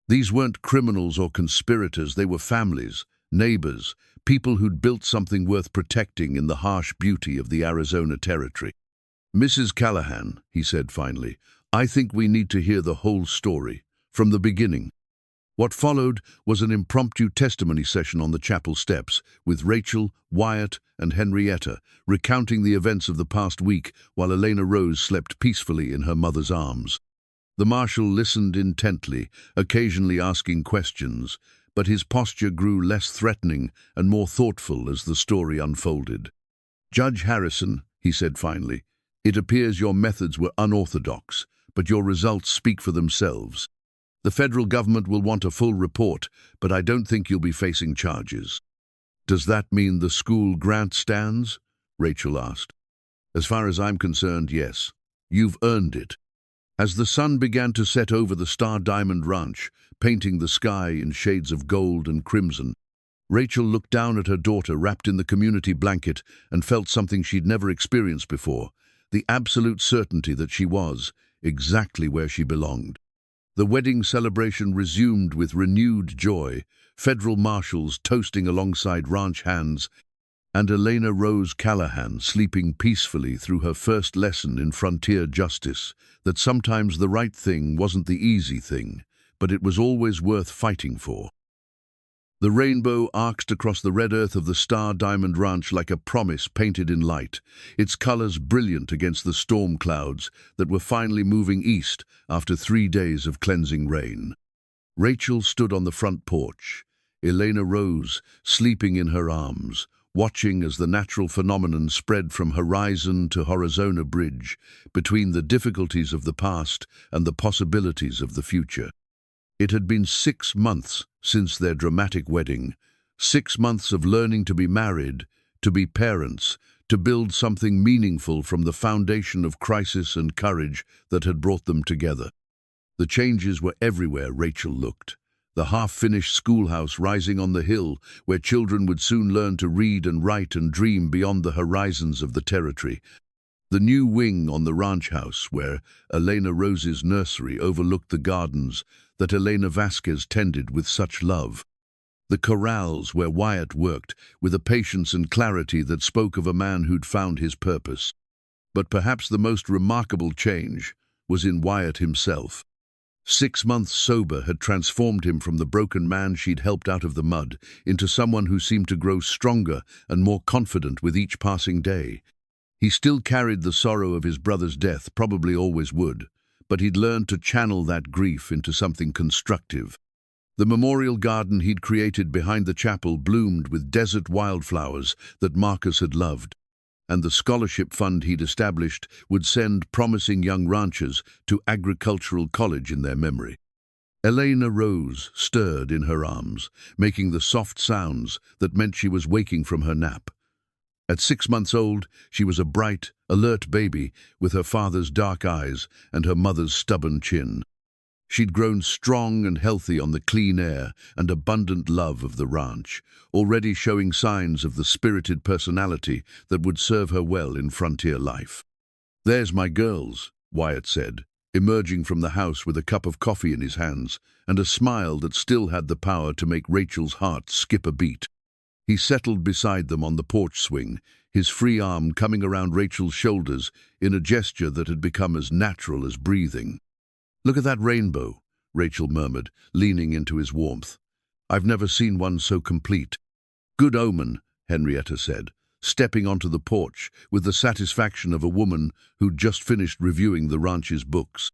These weren't criminals or conspirators, they were families, neighbors, people who'd built something worth protecting in the harsh beauty of the Arizona Territory. "Mrs. Callahan," he said finally, "I think we need to hear the whole story, from the beginning." What followed was an impromptu testimony session on the chapel steps, with Rachel, Wyatt, and Henrietta recounting the events of the past week while Elena Rose slept peacefully in her mother's arms. The marshal listened intently, occasionally asking questions, but his posture grew less threatening and more thoughtful as the story unfolded. "Judge Harrison," he said finally, "it appears your methods were unorthodox, but your results speak for themselves. The federal government will want a full report, but I don't think you'll be facing charges." "Does that mean the school grant stands?" Rachel asked. "As far as I'm concerned, yes. You've earned it." As the sun began to set over the Star Diamond Ranch, painting the sky in shades of gold and crimson, Rachel looked down at her daughter wrapped in the community blanket and felt something she'd never experienced before, the absolute certainty that she was exactly where she belonged. The wedding celebration resumed with renewed joy, federal marshals toasting alongside ranch hands, and Elena Rose Callahan sleeping peacefully through her first lesson in frontier justice, that sometimes the right thing wasn't the easy thing, but it was always worth fighting for. The rainbow arced across the red earth of the Star Diamond Ranch like a promise painted in light, its colors brilliant against the storm clouds that were finally moving east after 3 days of cleansing rain. Rachel stood on the front porch, Elena Rose sleeping in her arms, watching as the natural phenomenon spread from horizon to Horizona Bridge, between the difficulties of the past and the possibilities of the future. It had been 6 months since their dramatic wedding, 6 months of learning to be married, to be parents, to build something meaningful from the foundation of crisis and courage that had brought them together. The changes were everywhere Rachel looked. The half-finished schoolhouse rising on the hill, where children would soon learn to read and write and dream beyond the horizons of the territory. The new wing on the ranch house, where Elena Rose's nursery overlooked the gardens that Elena Vasquez tended with such love. The corrals where Wyatt worked with a patience and clarity that spoke of a man who'd found his purpose. But perhaps the most remarkable change was in Wyatt himself. 6 months sober had transformed him from the broken man she'd helped out of the mud into someone who seemed to grow stronger and more confident with each passing day. He still carried the sorrow of his brother's death, probably always would, but he'd learned to channel that grief into something constructive. The memorial garden he'd created behind the chapel bloomed with desert wildflowers that Marcus had loved, and the scholarship fund he'd established would send promising young ranchers to agricultural college in their memory. Elena Rose stirred in her arms, making the soft sounds that meant she was waking from her nap. At 6 months old, she was a bright, alert baby with her father's dark eyes and her mother's stubborn chin. She'd grown strong and healthy on the clean air and abundant love of the ranch, already showing signs of the spirited personality that would serve her well in frontier life. "There's my girls," Wyatt said, emerging from the house with a cup of coffee in his hands and a smile that still had the power to make Rachel's heart skip a beat. He settled beside them on the porch swing, his free arm coming around Rachel's shoulders in a gesture that had become as natural as breathing. "Look at that rainbow," Rachel murmured, leaning into his warmth. "I've never seen one so complete." "Good omen," Henrietta said, stepping onto the porch with the satisfaction of a woman who'd just finished reviewing the ranch's books.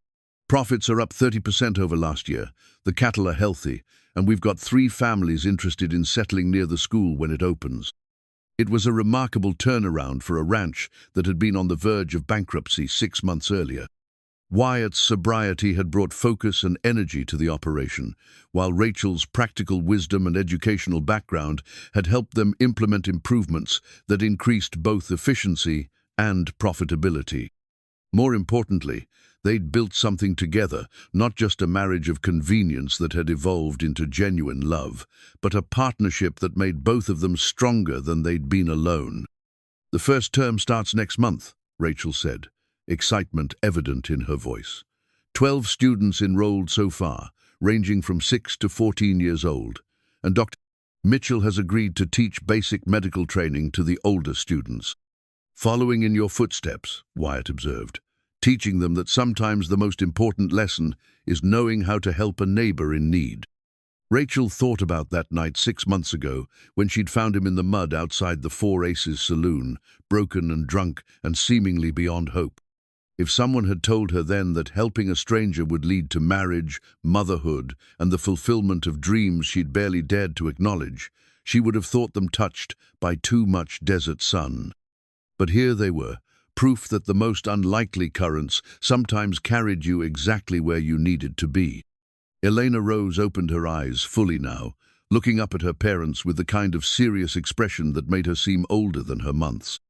"Profits are up 30% over last year, the cattle are healthy, and we've got 3 families interested in settling near the school when it opens." It was a remarkable turnaround for a ranch that had been on the verge of bankruptcy 6 months earlier. Wyatt's sobriety had brought focus and energy to the operation, while Rachel's practical wisdom and educational background had helped them implement improvements that increased both efficiency and profitability. More importantly, they'd built something together, not just a marriage of convenience that had evolved into genuine love, but a partnership that made both of them stronger than they'd been alone. "The first term starts next month," Rachel said, excitement evident in her voice. 12 students enrolled so far, ranging from 6 to 14 years old, and Dr. Mitchell has agreed to teach basic medical training to the older students. Following in your footsteps, Wyatt observed, teaching them that sometimes the most important lesson is knowing how to help a neighbor in need. Rachel thought about that night 6 months ago when she'd found him in the mud outside the Four Aces saloon, broken and drunk and seemingly beyond hope. If someone had told her then that helping a stranger would lead to marriage, motherhood, and the fulfillment of dreams she'd barely dared to acknowledge, she would have thought them touched by too much desert sun. But here they were, proof that the most unlikely currents sometimes carried you exactly where you needed to be. Elena Rose opened her eyes fully now, looking up at her parents with the kind of serious expression that made her seem older than her months.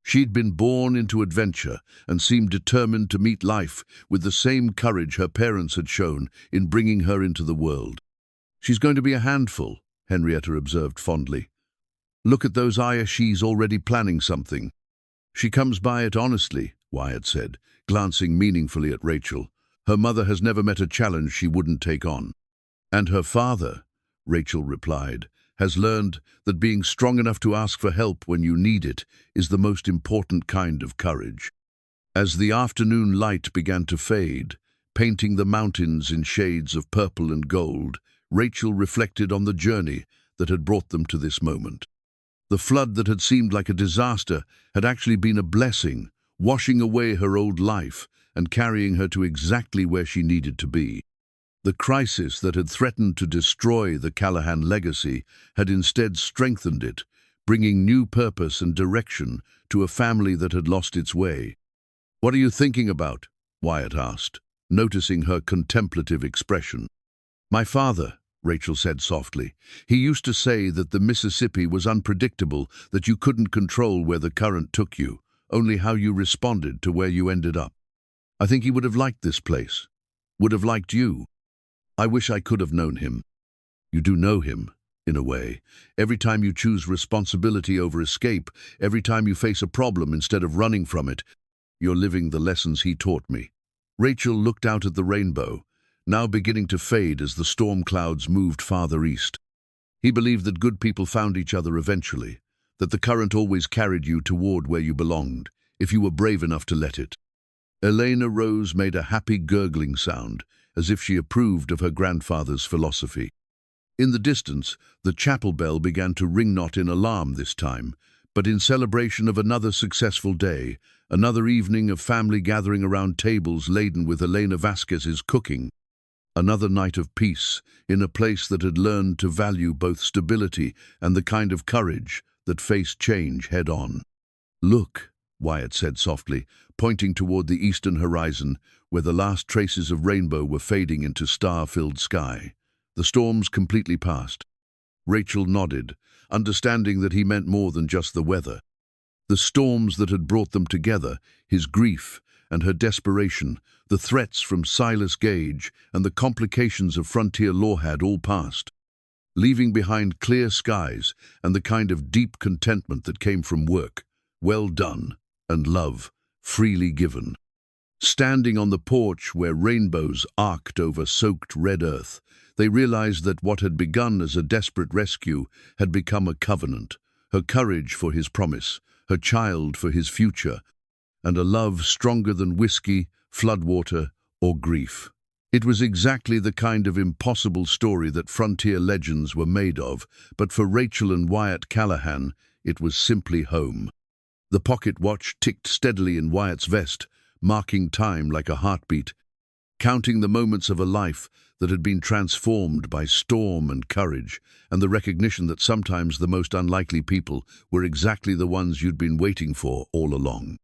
She'd been born into adventure and seemed determined to meet life with the same courage her parents had shown in bringing her into the world. "She's going to be a handful," Henrietta observed fondly. "Look at those eyes, she's already planning something." "She comes by it honestly," Wyatt said, glancing meaningfully at Rachel. "Her mother has never met a challenge she wouldn't take on." "And her father," Rachel replied, "has learned that being strong enough to ask for help when you need it is the most important kind of courage." As the afternoon light began to fade, painting the mountains in shades of purple and gold, Rachel reflected on the journey that had brought them to this moment. The flood that had seemed like a disaster had actually been a blessing, washing away her old life and carrying her to exactly where she needed to be. The crisis that had threatened to destroy the Callahan legacy had instead strengthened it, bringing new purpose and direction to a family that had lost its way. "What are you thinking about?" Wyatt asked, noticing her contemplative expression. "My father," Rachel said softly. "He used to say that the Mississippi was unpredictable, that you couldn't control where the current took you, only how you responded to where you ended up. I think he would have liked this place, would have liked you. I wish I could have known him." "You do know him, in a way. Every time you choose responsibility over escape, every time you face a problem instead of running from it, you're living the lessons he taught me." Rachel looked out at the rainbow, now beginning to fade as the storm clouds moved farther east. He believed that good people found each other eventually, that the current always carried you toward where you belonged, if you were brave enough to let it. Elena Rose made a happy gurgling sound, as if she approved of her grandfather's philosophy. In the distance, the chapel bell began to ring, not in alarm this time, but in celebration of another successful day, another evening of family gathering around tables laden with Elena Vasquez's cooking, another night of peace in a place that had learned to value both stability and the kind of courage that faced change head-on. "Look," Wyatt said softly, pointing toward the eastern horizon, where the last traces of rainbow were fading into star-filled sky. "The storm's completely past." Rachel nodded, understanding that he meant more than just the weather. The storms that had brought them together, his grief and her desperation, the threats from Silas Gage and the complications of frontier law had all passed, leaving behind clear skies and the kind of deep contentment that came from work, well done, and love, freely given. Standing on the porch where rainbows arced over soaked red earth, they realized that what had begun as a desperate rescue had become a covenant, her courage for his promise, her child for his future, and a love stronger than whiskey, floodwater, or grief. It was exactly the kind of impossible story that frontier legends were made of, but for Rachel and Wyatt Callahan, it was simply home. The pocket watch ticked steadily in Wyatt's vest, marking time like a heartbeat, counting the moments of a life that had been transformed by storm and courage, and the recognition that sometimes the most unlikely people were exactly the ones you'd been waiting for all along.